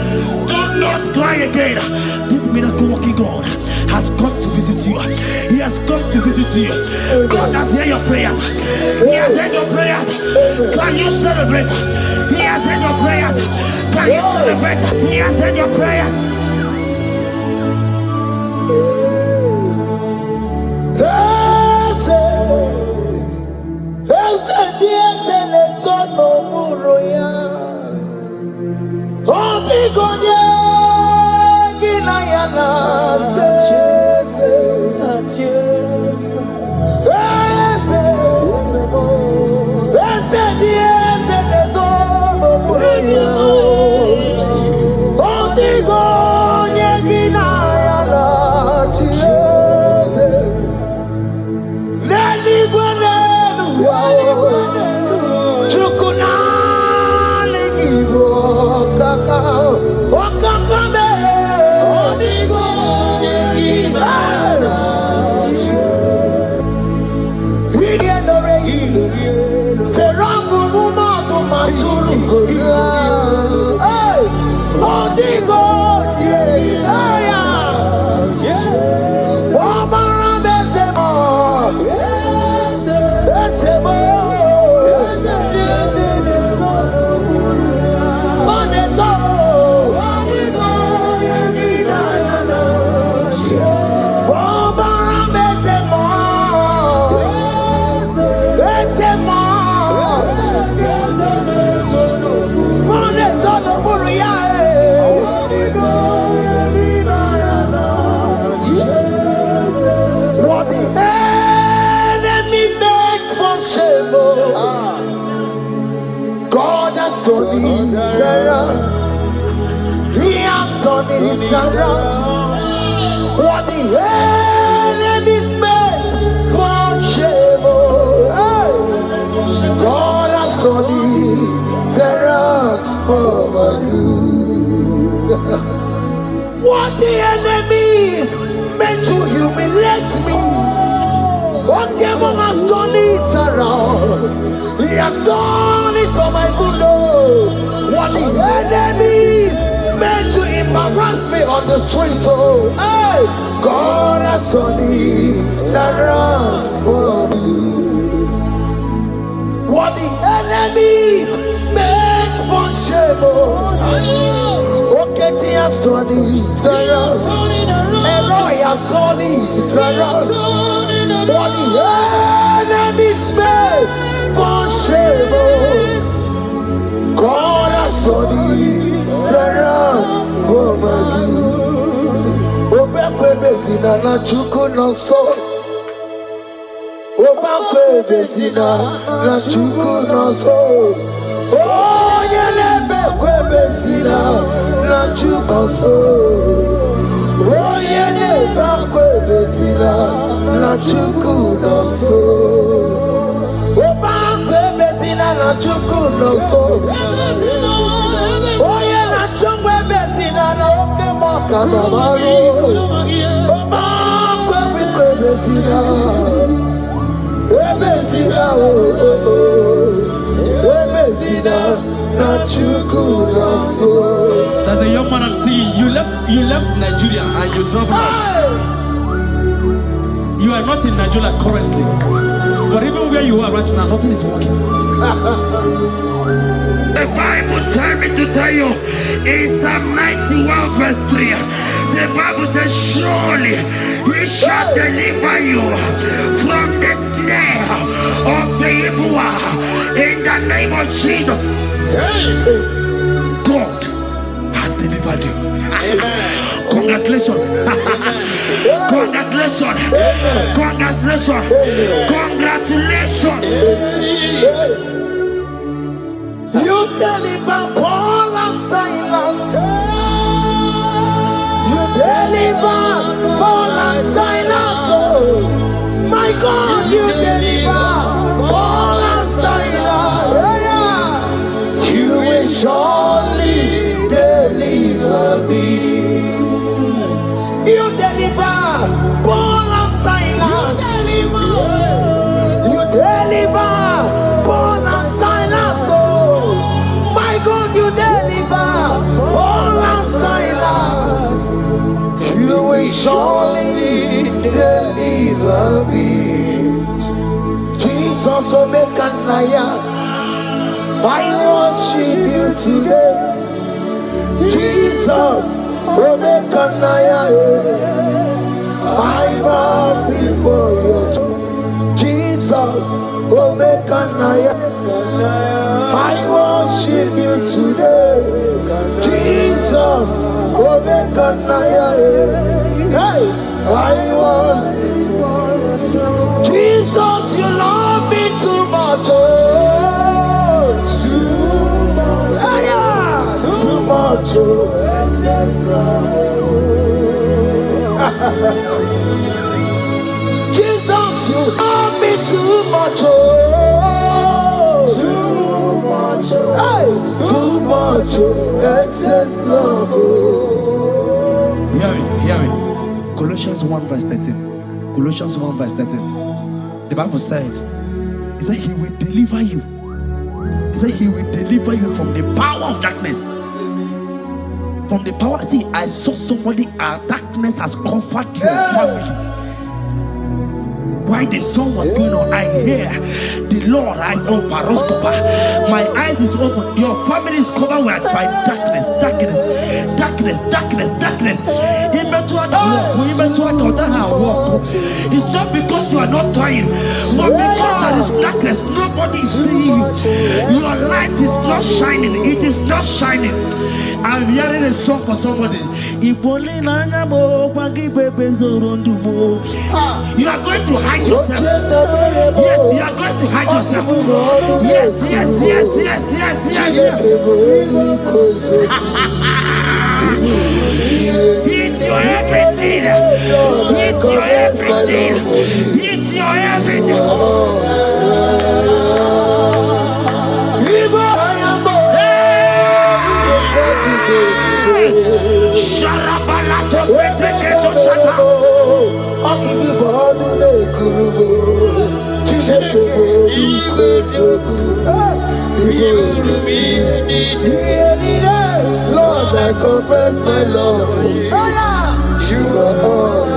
B: Do not cry again. This miracle working God has come to visit you. He has come to visit you. God has heard your prayers. He has heard your prayers. Can you celebrate? He has heard your prayers. Can you celebrate? He has heard your prayers.
A: He has done it around. What the enemy's meant for shame, God has done it around for my good. What the enemy's meant to humiliate me, God has done it around. He has done it for my good. What the enemies meant to embarrass me on the street, hey, God has done it around for me. What the enemies meant for shame, okay, He has done it around. Elroy has done it around. What the enemies meant for shame, God has done it around for my good. Obekwe bezina na chuku no so. Obekwe bezina na chuku no so. Oh, yelebekwe bezina na chuku no so. Oh, yelebekwe bezina na chuku no so. Obekwe bezina na chuku no so. Oh, yeah, na chungwe bezina na oke moka na maru. Obekwe bezina. Ebezina, ebezina na chuku na so.
B: There's a young man I'm seeing. You left Nigeria and you travel. You are not in Nigeria currently, but even where you are right now, nothing is working.
C: The Bible tells me to tell you in Psalm 91 verse 3, the Bible says, surely He shall deliver you from the snare of the evil one in the name of Jesus. God has delivered you. Congratulations. Congratulations. Congratulations. Congratulations.
A: You deliver Paul and Silas. You deliver Paul and Silas. Oh, my God, you deliver Paul and Silas. You will surely deliver me. You deliver Paul and Silas. You deliver Paul and Silas. Oh, my God, you deliver Paul and Silas. You will surely deliver me. Jesus, Naija, I worship you today. Jesus, Naija, I bow before you. Jesus, Naija, I worship you today. Jesus, Naija, hey, I worship you. Jesus, you love me too much. Oh, too much. Jesus, you love me too much. Oh, too much. Excess love.
B: Hear me. Colossians 1 verse 13. Colossians 1 verse 13. The Bible said, he said he will deliver you. He said he will deliver you from the power of darkness. From the power. See, I saw somebody, darkness has covered your family. While the song was going on, I hear the Lord eyes open. My eyes is open. Your family is covered by darkness. It's not because you are not trying, but because there is darkness. Nobody is seeing you. Your light is not shining. It is not shining. I'm hearing a song for somebody. You are going to hide yourself. Yes, you are going to hide yourself. Yes. He's your everything. He's your everything. He's your everything.
A: Lord, I confess my love. You are all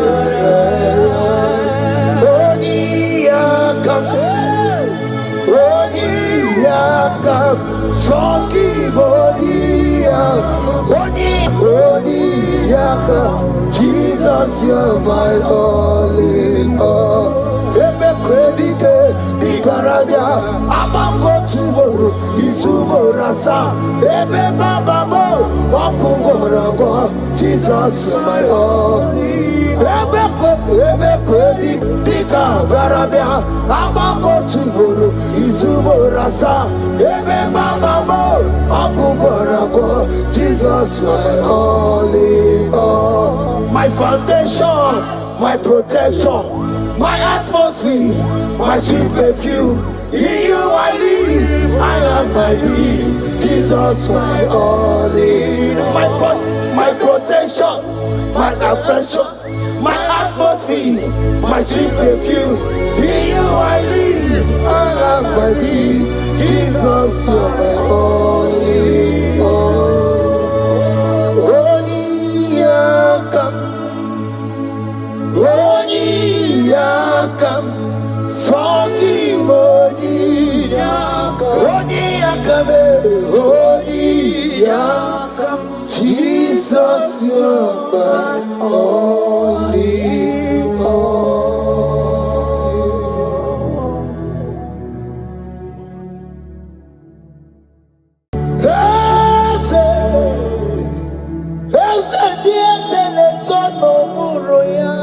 A: Jesus, you're my all in all. Ebe kredite di karabia, amango tuboro, isuborasa. Ebe baba mo, wakugorago. Jesus, you're my all. Ebe kredite di karabia, amango tuboro, isuborasa. Ebe baba mo, wakugorago. Jesus, you're my all in all. My foundation, my protection, my atmosphere, my sweet perfume. In you I live, I have my being. Jesus, my all in all. My protection, my affection, my atmosphere, my sweet perfume. In you I live, I have my being. Jesus, you're my all in all. Yakam, Sogi Odi Yakam, Jesus, you're my only all. Ese Dios le sono buroya.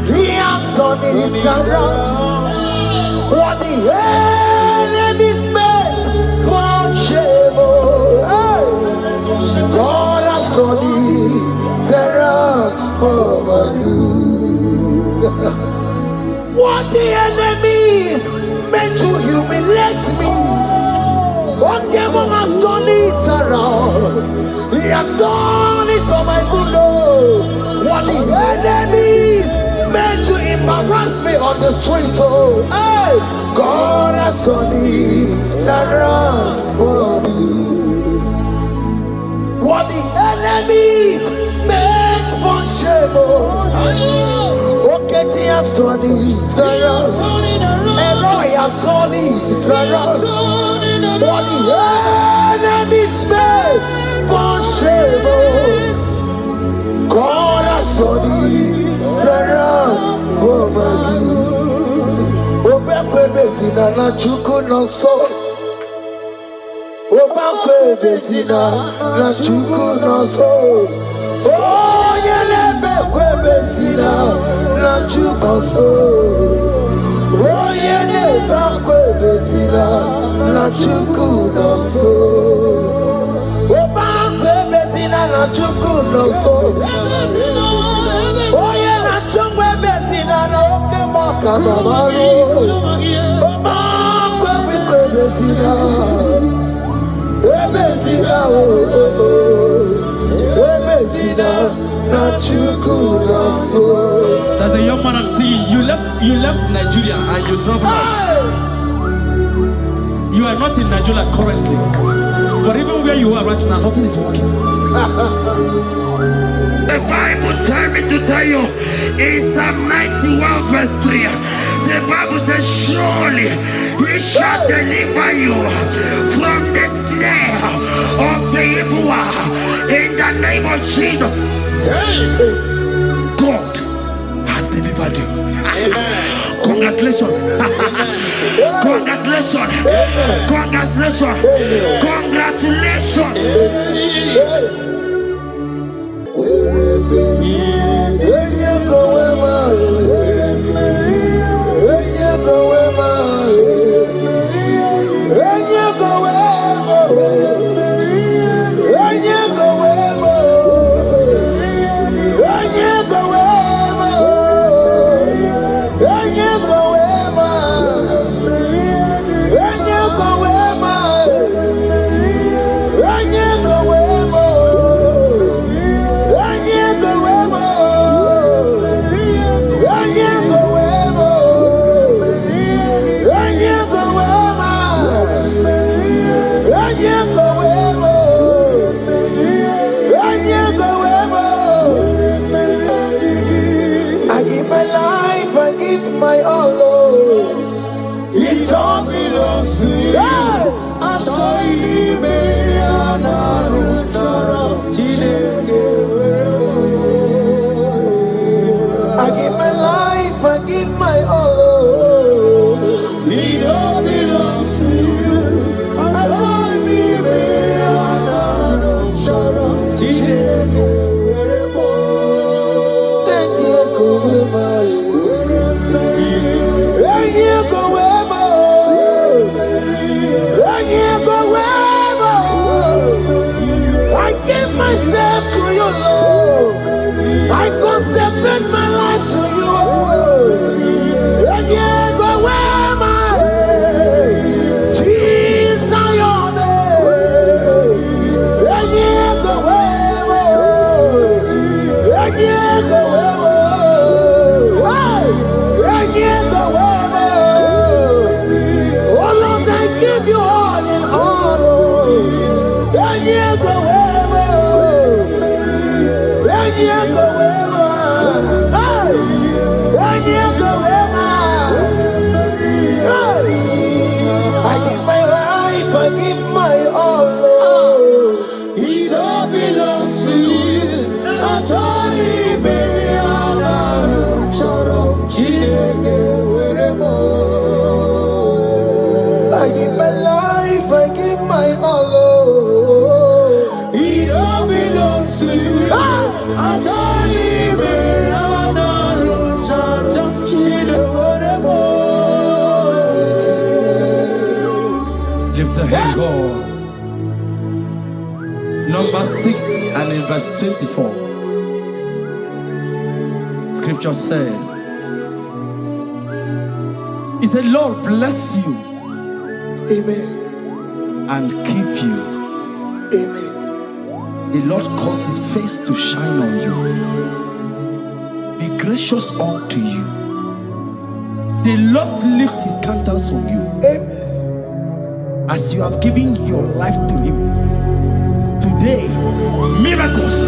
A: He has done it around. What the enemy's meant for shame, hey. God has done it around for my good. What the enemy's meant to humiliate me, what devil has done it around. He has done it for my good. What the enemies meant to embarrass me on the street, oh, hey, God has done it around for me. What the enemies meant for shame, oh, okay, He has done it around. Elroy has done it around. What the enemies meant for shame, oh, God has done it around for my good. Obekwe bezina na chuku no so. Obekwe bezina na chuku no so. Oh, yelebekwe bezina na chuku no so. Oh, yelebekwe bezina na chuku no so. Obekwe bezina na chuku no so. Oh, yeah, na chungwe bezina na oke moka babaru. Obekwe bezina, bezina bezina na chuku no so.
B: There's a young man I'm seeing. You left Nigeria and you traveled. You are not in Nigeria currently, but even where you are right now, nothing is working.
C: The Bible tells me to tell you in Psalm 91 verse 3, the Bible says, surely He shall deliver you from the snare of the evil one in the name of Jesus. God has delivered you. Congratulations. Congratulations. Congratulations. Congratulations.
B: Number 6 and in verse 24. Scripture said, He said, Lord bless you.
A: Amen.
B: And keep you.
A: Amen.
B: The Lord cause His face to shine on you. Be gracious unto you. The Lord lift His countenance on you.
A: Amen.
B: As you have given your life to Him, today, miracles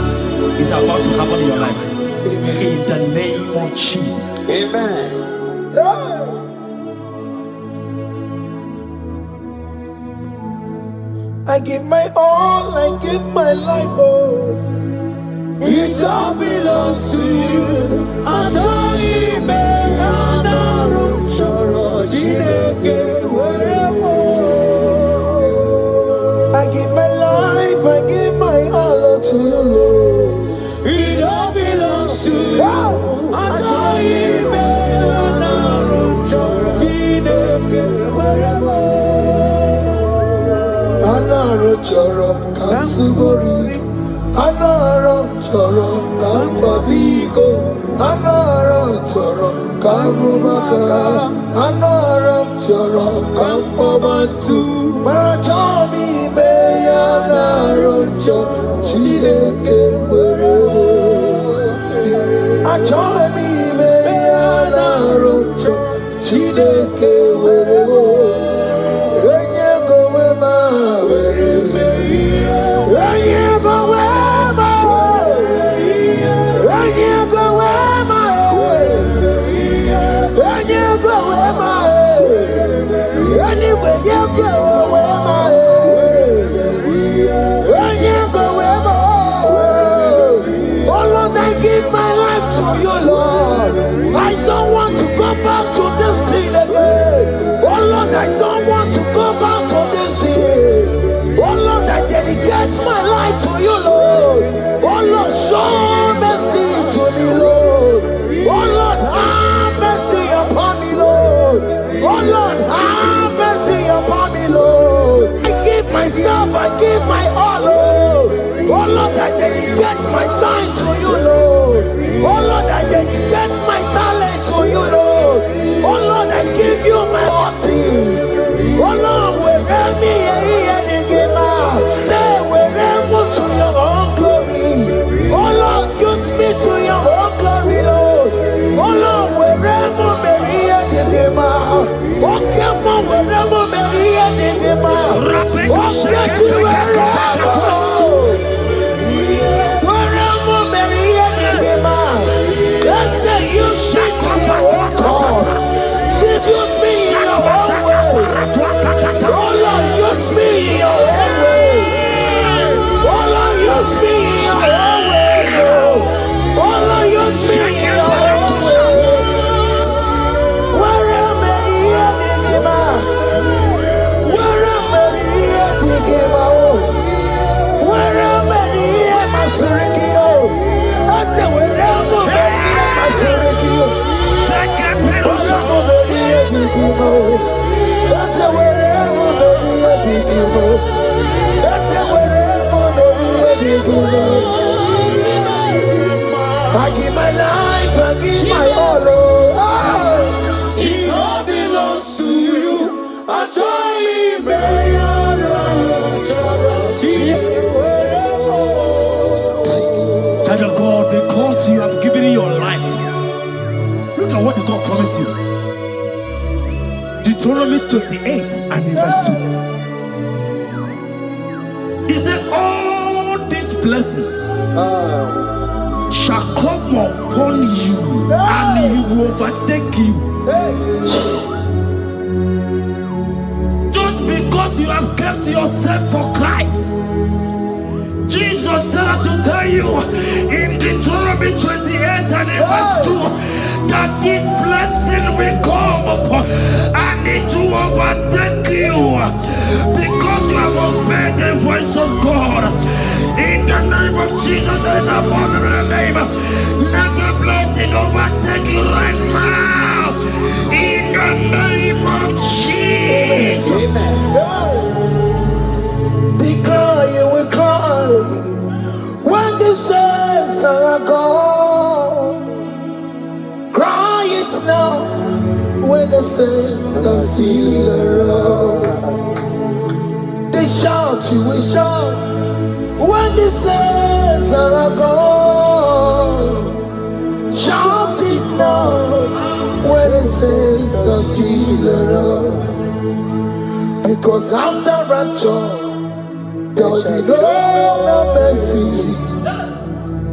B: is about to happen in your life.
A: Amen.
B: In the name of Jesus.
A: Amen. Yeah. I give my all, I give my life, oh. It all belongs to you. I give my life, I give my all to you, Lord. It all belongs to you. Anaram chorom kansubori, anaram chorom kampabiko, anaram chorom kampubaka, anaram chorom kampabantu. Marachomi me anaram chorom chideke werebo. Achomi me anaram chorom chideke werebo. I don't want to go back to this sin again. Oh Lord, I don't want to go back to this sin. Oh Lord, I dedicate my life to you, Lord. Oh Lord, show mercy to me, Lord. Oh Lord, have mercy upon me, Lord. Oh Lord, have mercy upon me, Lord. I give myself, I give my all, Lord. Oh Lord, I dedicate my time to you, Lord. Oh Lord, I dedicate my talent to you, Lord. Oh Lord, I give you my horses. Oh Lord, wherever me and the gamer, say wherever to your own glory. Oh Lord, use me to your own glory, Lord. Oh Lord, wherever me and the gamer, oh come on, wherever me and the gamer, oh get to wherever. Use me in your own ways. Oh Lord, use me in your own ways. Oh Lord, use me in your own ways. Oh Lord, use me in your own ways. Where am I here, Digima? Where am I here, Digima? Where am I here, Masurikio? I said, where am I here, Masurikio? That's the way I give my life, I give my all. It all belongs to you. I try
B: Child of God, because you have given your life, look at what God promised you. Deuteronomy 28 and in verse 2. He said, all these blessings shall come upon you and he will overtake you. Just because you have kept yourself for Christ. Jesus said to tell you in Deuteronomy 28 and in verse 2 that this blessing will come upon and it will overtake you because you have obeyed the voice of God. In the name of Jesus, there is above every name. Let the blessing overtake you right now. In the name of Jesus.
A: Amen. They cry, you will cry. saints are still around. They shout, you will shout when the saints are gone. Shout it now when the saints are still around. Because after rapture, there will be no more mercy.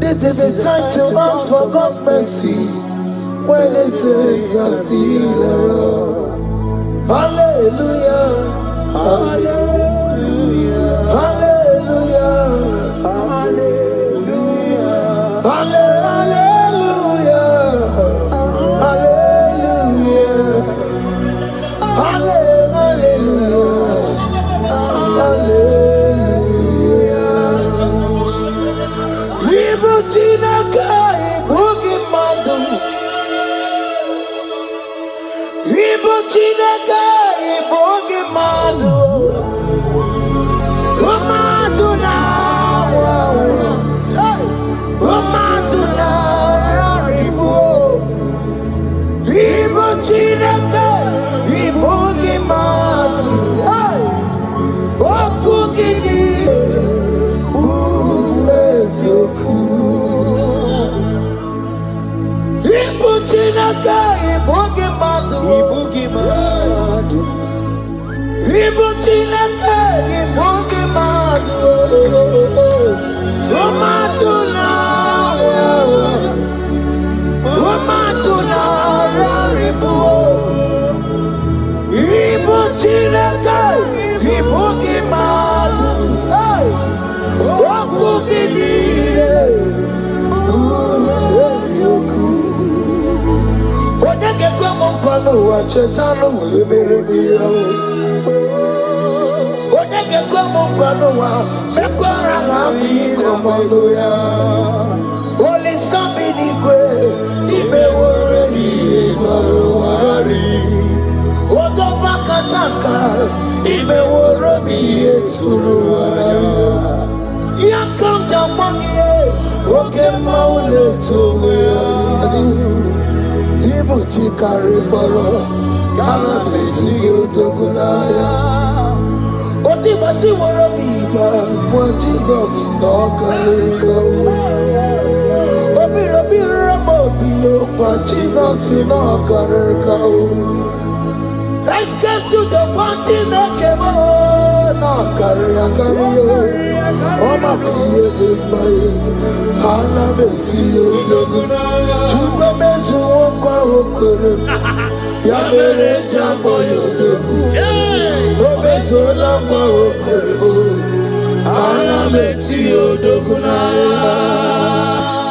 A: This is the time to ask for God's mercy when the saints are still around. Hallelujah, hallelujah, hallelujah, hallelujah, hallelujah, hallelujah, hallelujah, hallelujah. Ibutina kai bugi madu. Ibutina kai bugi madu. Umadu na hey, umadu na ribu. Ibutina kai bugi madu. Hey, okugini. Ibuchinaka ibugi madu. Ibuchinaka ibugi madu. Umatuna raribu. Ibuchinaka ibugi madu. Hey, wakugidire. Odeke kwa mkono wa chetano wemeremia. Odeke kwa mkono wa mekwara hapi komando ya. Ole sabini kwe ibe woreni warari. Odopa kataka ibe woroni eturu warari. Yakonda mwangie oke maule towe adi. Ibuchi kariboro kara beti odogunaya. Oti bati woro miba kwa Jesus no kariko. Obiro biro mobio kwa Jesus no kariko. Eskesu do panti mekemo no karia kario. Oma kiye de baye ana beti odogunaya. Chuko mezu okwa okoro ya mere jambo yodogu. Obezola kwa okoro ana beti odogunaya.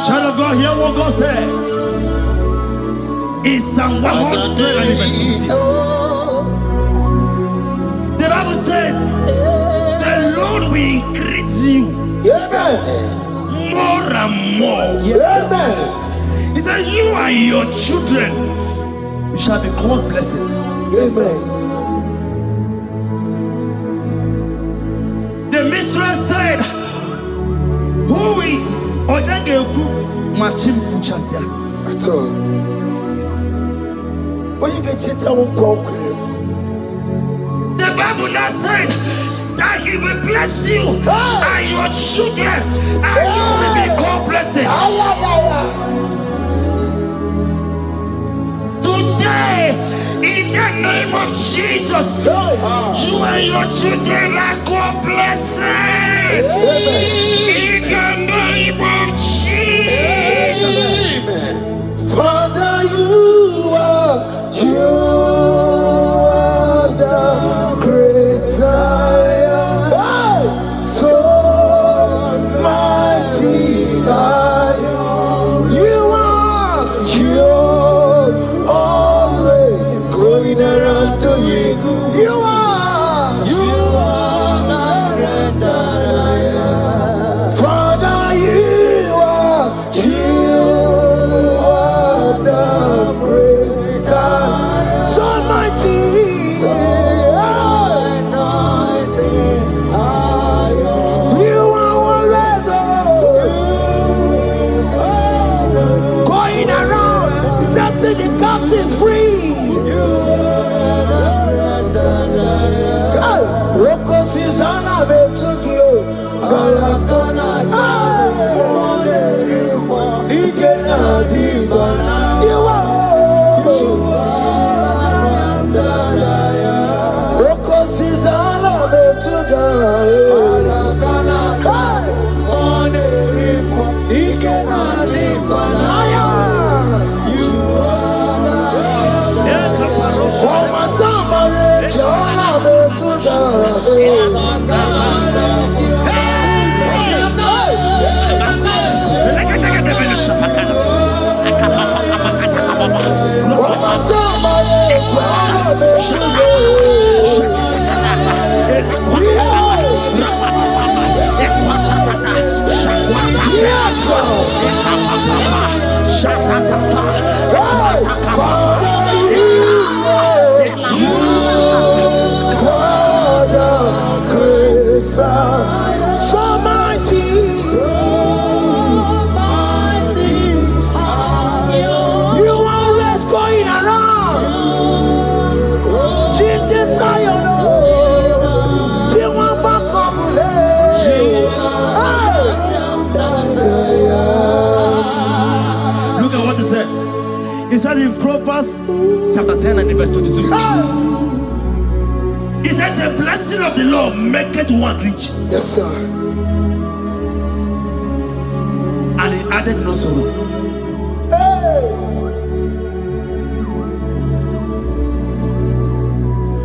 B: Child of God, hear what God said in Psalm 100. The Bible said, the Lord will increase you more and more.
A: Amen.
B: He said, you and your children, you shall be called blessed.
A: Amen.
B: The mistress said, who will Odageku Machim Kuchasia?
A: At all. When you get it, I won't conquer him.
B: The Bible now said that he will bless you and your children, and you will be called blessed. Today, in the name of Jesus, you and your children are called blessed. In the name of Jesus.
A: Father, you are the great I am. So mighty I am. You are always going around doing. You are not
B: He said in Proverbs chapter 10 and verse 22. He said the blessing of the Lord maketh one rich.
A: Yes, sir.
B: And he added no sorrow.
A: Hey.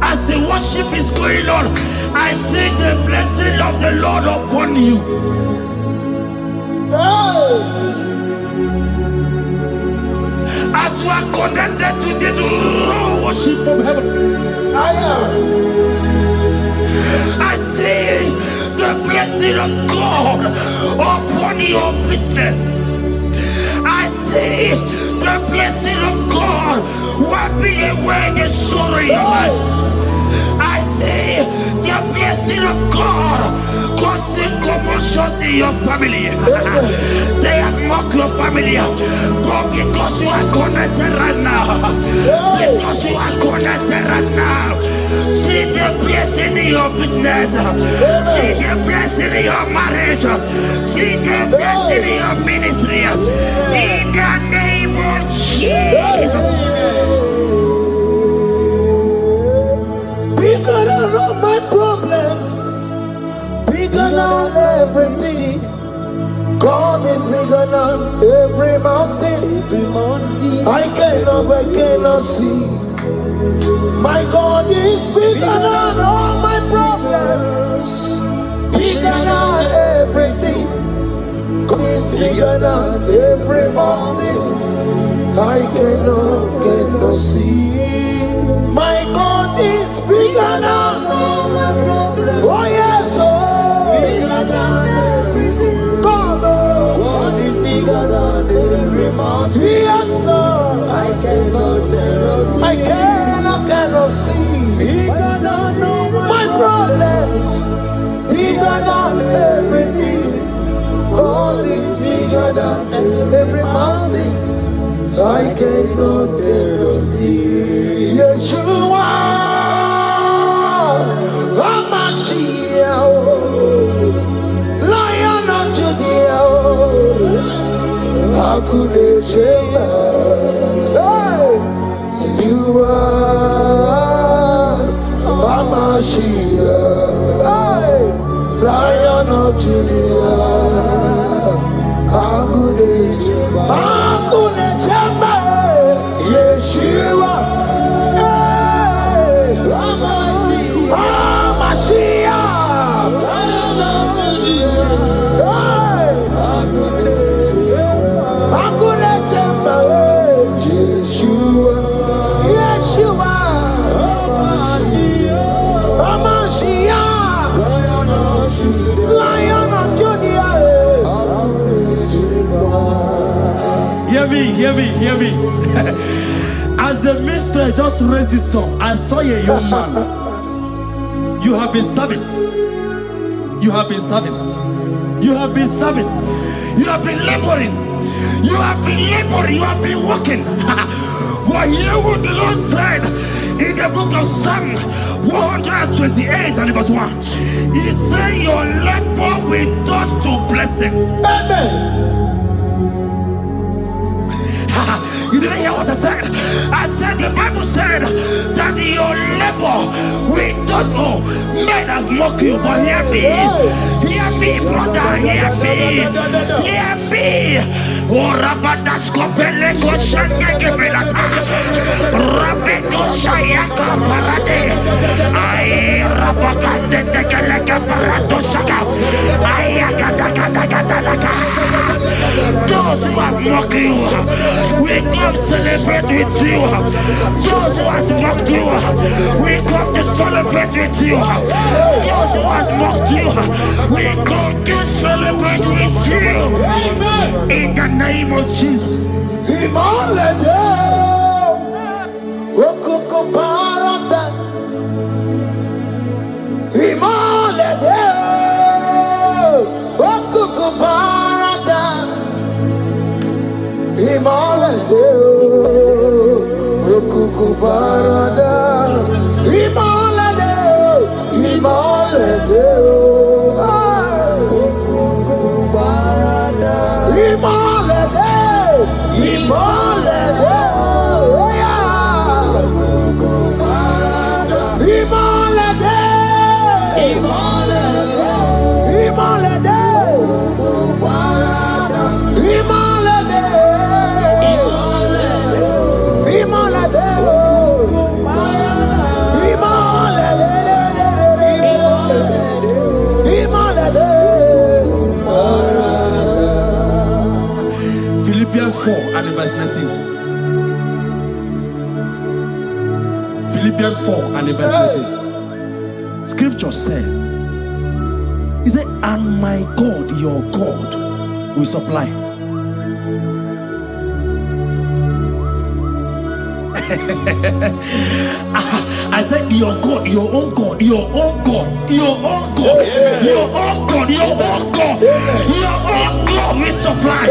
B: As the worship is going on, I see the blessing of the Lord upon you.
A: Hey.
B: As you are connected to this raw worship from heaven, I see the blessing of God upon your business. I see the blessing of God wiping away the sorrow in your life. I see the blessing of God causing commotions in your family. They have mocked your family, but because you are connected right now, because you are connected right now, see the blessing in your business, see the blessing in your marriage, see the blessing in your ministry. In the name of Jesus.
A: Bigger than all my problems, bigger than everything. God is bigger than every mountain. I cannot see. My God is bigger than all my problems, bigger than everything. God is bigger than every mountain. I cannot see. My God is bigger than all my problems. Oh yes, oh, bigger than everything. God is bigger than every mountain. Yes, sir. I cannot see. I cannot see. Bigger than all my problems. Bigger than everything. God is bigger than every mountain. I cannot see. Yeshua, Hamashiach, Lion of Judea, Hakudeshema. Hey, you are Hamashiach, hey, Lion of Judea, Hakudeshema. Yeshua, hey, Hamashiach, hey, Hakunechema, Yeshua, Yeshua, Hamashiach, Lion of Judea.
B: Hear me. As the minister just raised this song, I saw a young man. You have been serving. You have been serving. You have been serving. You have been laboring. You have been laboring. You have been working. What hear what the Lord said in the book of Psalm 128 and verse 1. He said your labor will
C: blessings.
A: Amen.
C: You didn't hear what I said? I said the Bible said that your labor, we don't know, men have mocked you, but hear me. Hear me, brother, hear me. Hear me. Oh, Rabadasko Peleko Shangeke Belata. Rabeko Shayaka Parade. I Rabakande Tekeleka Parato Shaka. Ayakadakadakadaka. Those who have mocked you, we come celebrate with you. Those who has mocked you, we come to celebrate with you. Those who has mocked you, we come to celebrate with you. In the name of Jesus.
A: Imalede, okoko parada. Imalede, okoko parada. Imalede, okoko parada. Imalede, imalede, okoko parada. Imalede, imalede, oh yeah. Okoko parada. Imalede, imalede, imalede, okoko parada. Imalede, imalede, imalede, okoko parada. Imalede, parada.
B: Philippians 4 and verse 19. Philippians 4 and verse 19. Scripture said, he said, and my God, your God, will supply. I said, your God, your own God, your own God, your own God, your own God, your own God, your own God will supply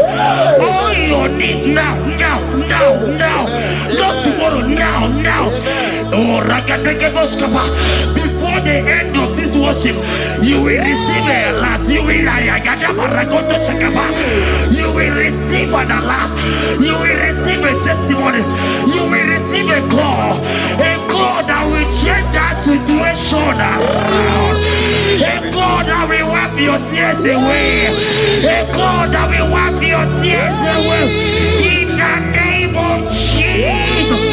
B: all your needs now, now, now, now, not tomorrow, now, now. Oh, before the end of this worship, you will receive a lot. You will receive an alert. You will receive a testimony. You will receive a call that will change that situation around. A God that will wipe your tears away. A God that will wipe your tears away. In the name of Jesus.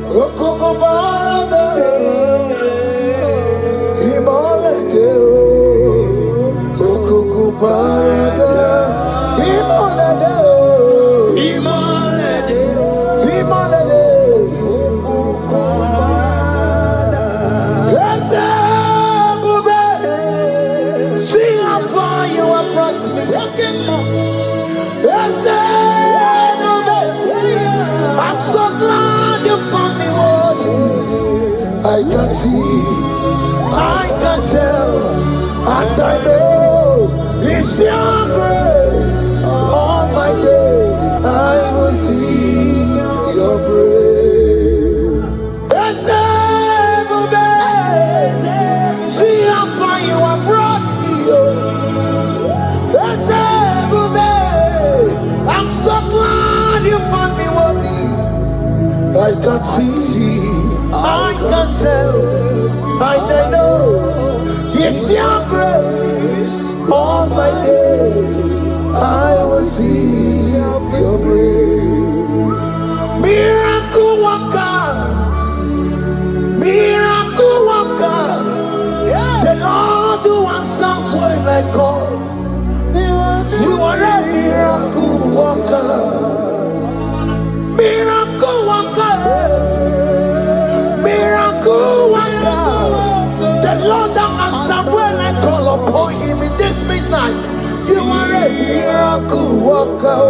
A: Okoko parada. Imalede, okoko parada. Imalede, imalede, imalede, okoko parada. Yes, Bube, see how far you have brought me. Yes, I'm so glad you found me worthy. I can see, I can tell, and I know it's your grace. All my days I will sing your praise. Yes, everybody, see how far you have brought me. Yes, everybody, I'm so glad you found me worthy. I can see, I can tell, I know it's your grace. All my days I will see your grace. Miracle worker, miracle worker. The Lord who answers when I call. You are a miracle worker. Miracle worker, miracle worker. The Lord that answers when I call upon him in this midnight. You are a miracle worker.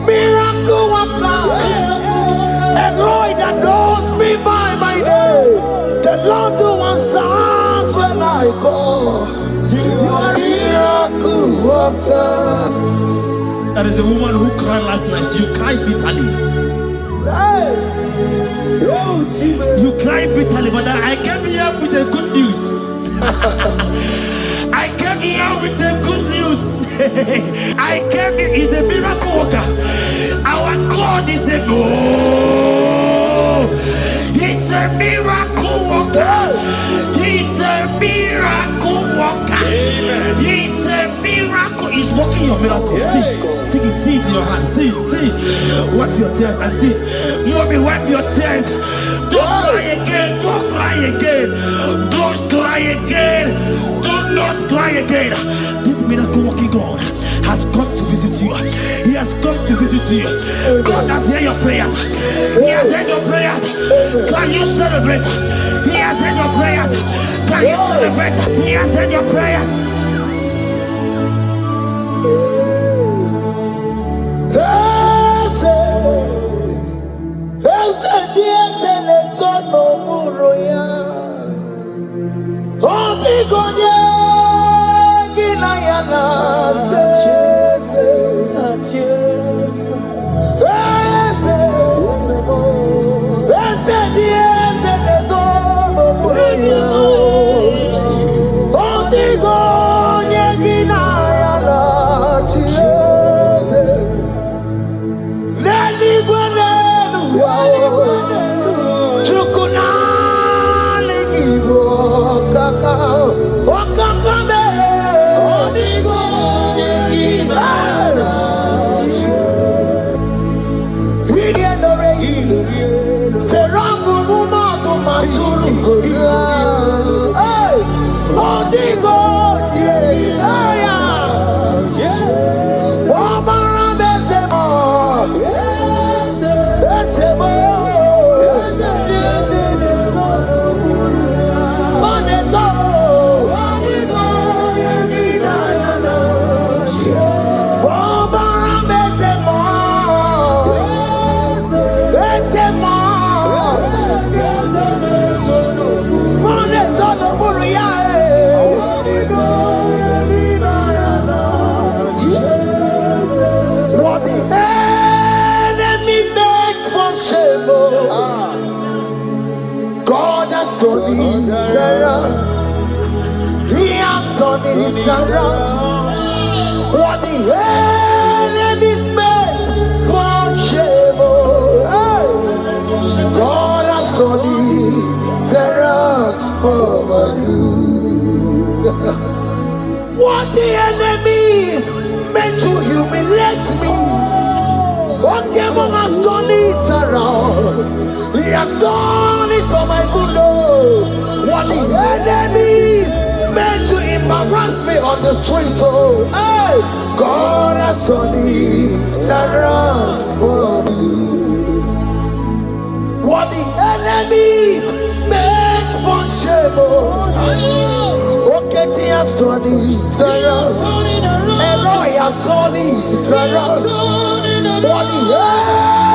A: Miracle worker. And Lord that knows me by my name. The Lord who answers when I call. You are a miracle worker.
B: There is a woman who cried last night. You cried bitterly.
A: Hey.
B: You cried bitterly, but I came here with the good news.
C: I came in, he's a miracle worker. Our God is a he's a miracle worker. He's a miracle worker. He's a miracle. He's working your miracle. See it in your hand. See. Wipe your tears and see. Mommy, wipe your tears. Don't cry again. Don't cry again. Don't cry again. Do not cry again. This miracle working God has come to visit you. He has come to visit you. God has heard your prayers. He has heard your prayers. Can you celebrate? He has heard your prayers. Can you celebrate? He has heard your prayers.
A: He has done it around. What the enemy's meant for shame. God has done it around for my good. What the enemy's meant to humiliate me, God has done it around. He has done it for my good. What the enemies meant to embarrass me on the street, hey, God has done it around for me. What the enemies meant for shame, okay, He has done it around. Eloi has done it around. What the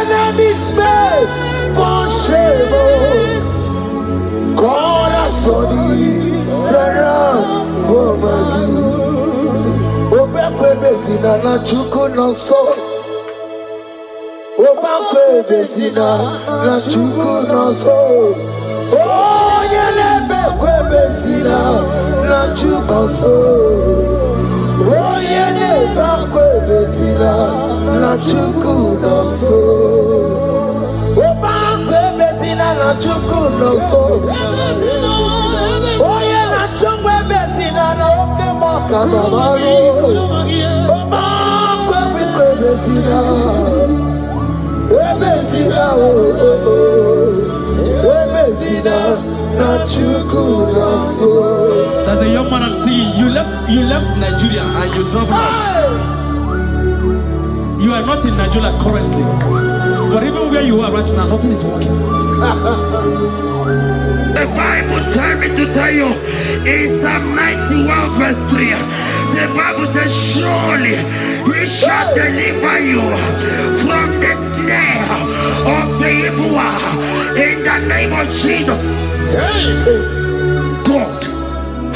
A: enemies meant for shame, God has done it around for my good. Obekwe bezina na chuku no so. Obekwe bezina na chuku no so. Oh, yelebekwe bezina na chuku no so. Oh, yelebekwe bezina na chuku no so. Obekwe bezina na chuku no so. Oh, yeah, na chungwe bezina na oke moka na baro. Obekwe bezina. Ebezina Ebezina na chuku na so.
C: There's a young man I'm seeing. You left Nigeria and you traveled out. You are not in Nigeria currently, but even where you are right now, nothing is working. The Bible tells me to tell you in Psalm 91 verse 3, the Bible says, surely He shall deliver you from the snare of the evil one. In the name of Jesus, God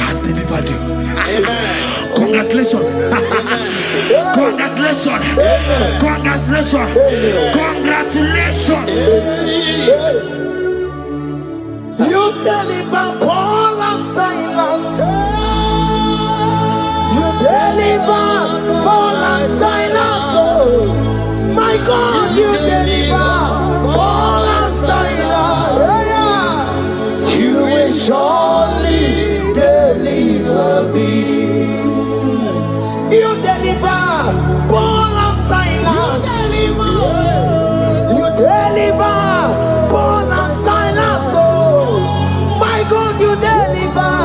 C: has delivered you. Congratulations. Congratulations. Congratulations. Congratulations.
A: You deliver Paul and Silas. You deliver Paul God, you deliver Paul and Silas. You will surely deliver me. You deliver Paul and Silas. You deliver Paul and Silas. Oh, my God, you deliver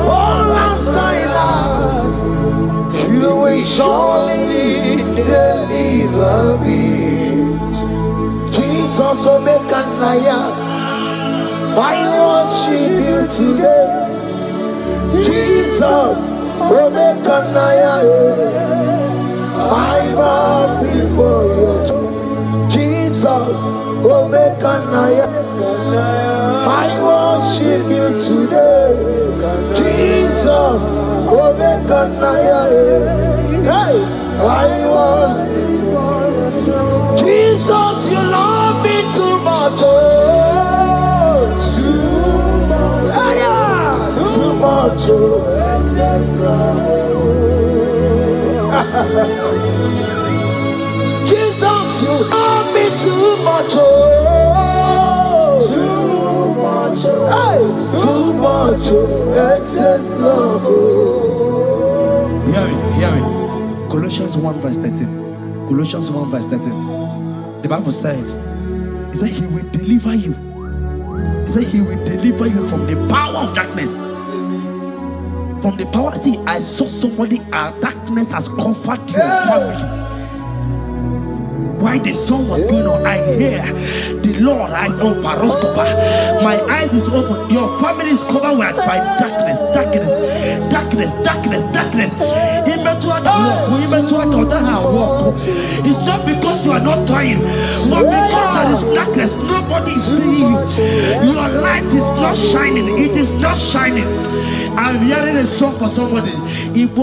A: Paul and Silas. You will surely deliver me. Jesus, Omekanaya, I worship you today. Jesus, Omekanaya, I bow before you. Jesus, Omekanaya, I worship you today. Jesus, Omekanaya, hey, I worship you. Jesus, you love me too much. Oh, too much. Yeah, too much. Oh. Jesus, you love me too much. Oh, too much. Hey, too much. Excess love. Oh.
B: Hear me. Colossians 1 verse 13. Colossians 1 verse 13. The Bible said, he said he will deliver you. He said he will deliver you from the power of darkness. From the power. See, I saw somebody, darkness has covered your family. While the song was going on, I hear the Lord eyes open. My eyes is open. Your family is covered by darkness. It's not because you are not trying, but because there is darkness. Nobody is seeing you. Your light is not shining. It is not shining. I'm hearing a song for somebody. You are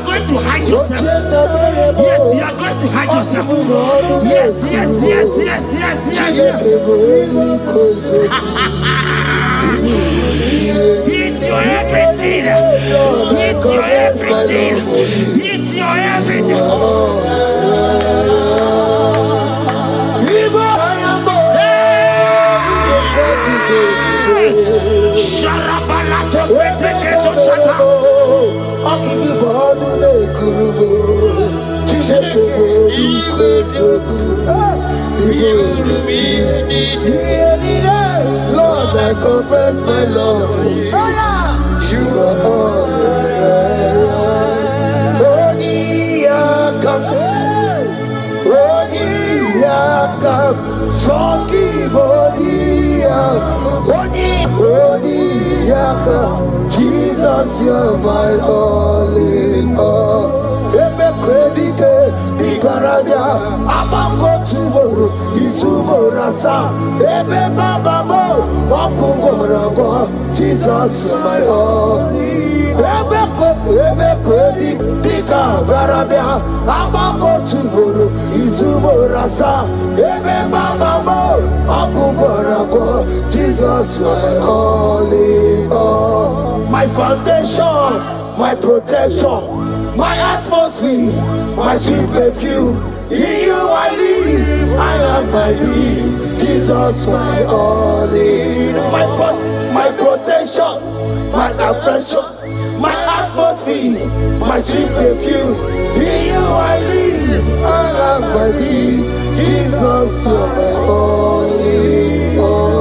B: going to hide yourself. Yes, you are going to hide yourself. Yes. He's your everything. He's your everything. He's your everything.
A: Lord, I confess my love. You are all Jesus, you're my all in all. Ebe kwedike di paraga amango tuworo isumorasa ebe baba mo wakugorago. Jesus, you're my all. Ebe kwedike di paraga amango tuworo isumorasa ebe baba mo wakugorago. Jesus, you're my all in all. My foundation, my protection, my atmosphere, my sweet perfume. In you I live, I have my being. Jesus, my all in all. My protection, my affection, my atmosphere, my sweet perfume. In you I live, I have my being. Jesus, my all in all.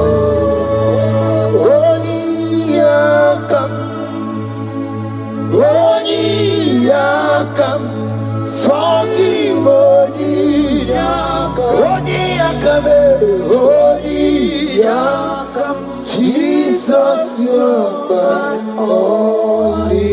A: Jesus, you're my only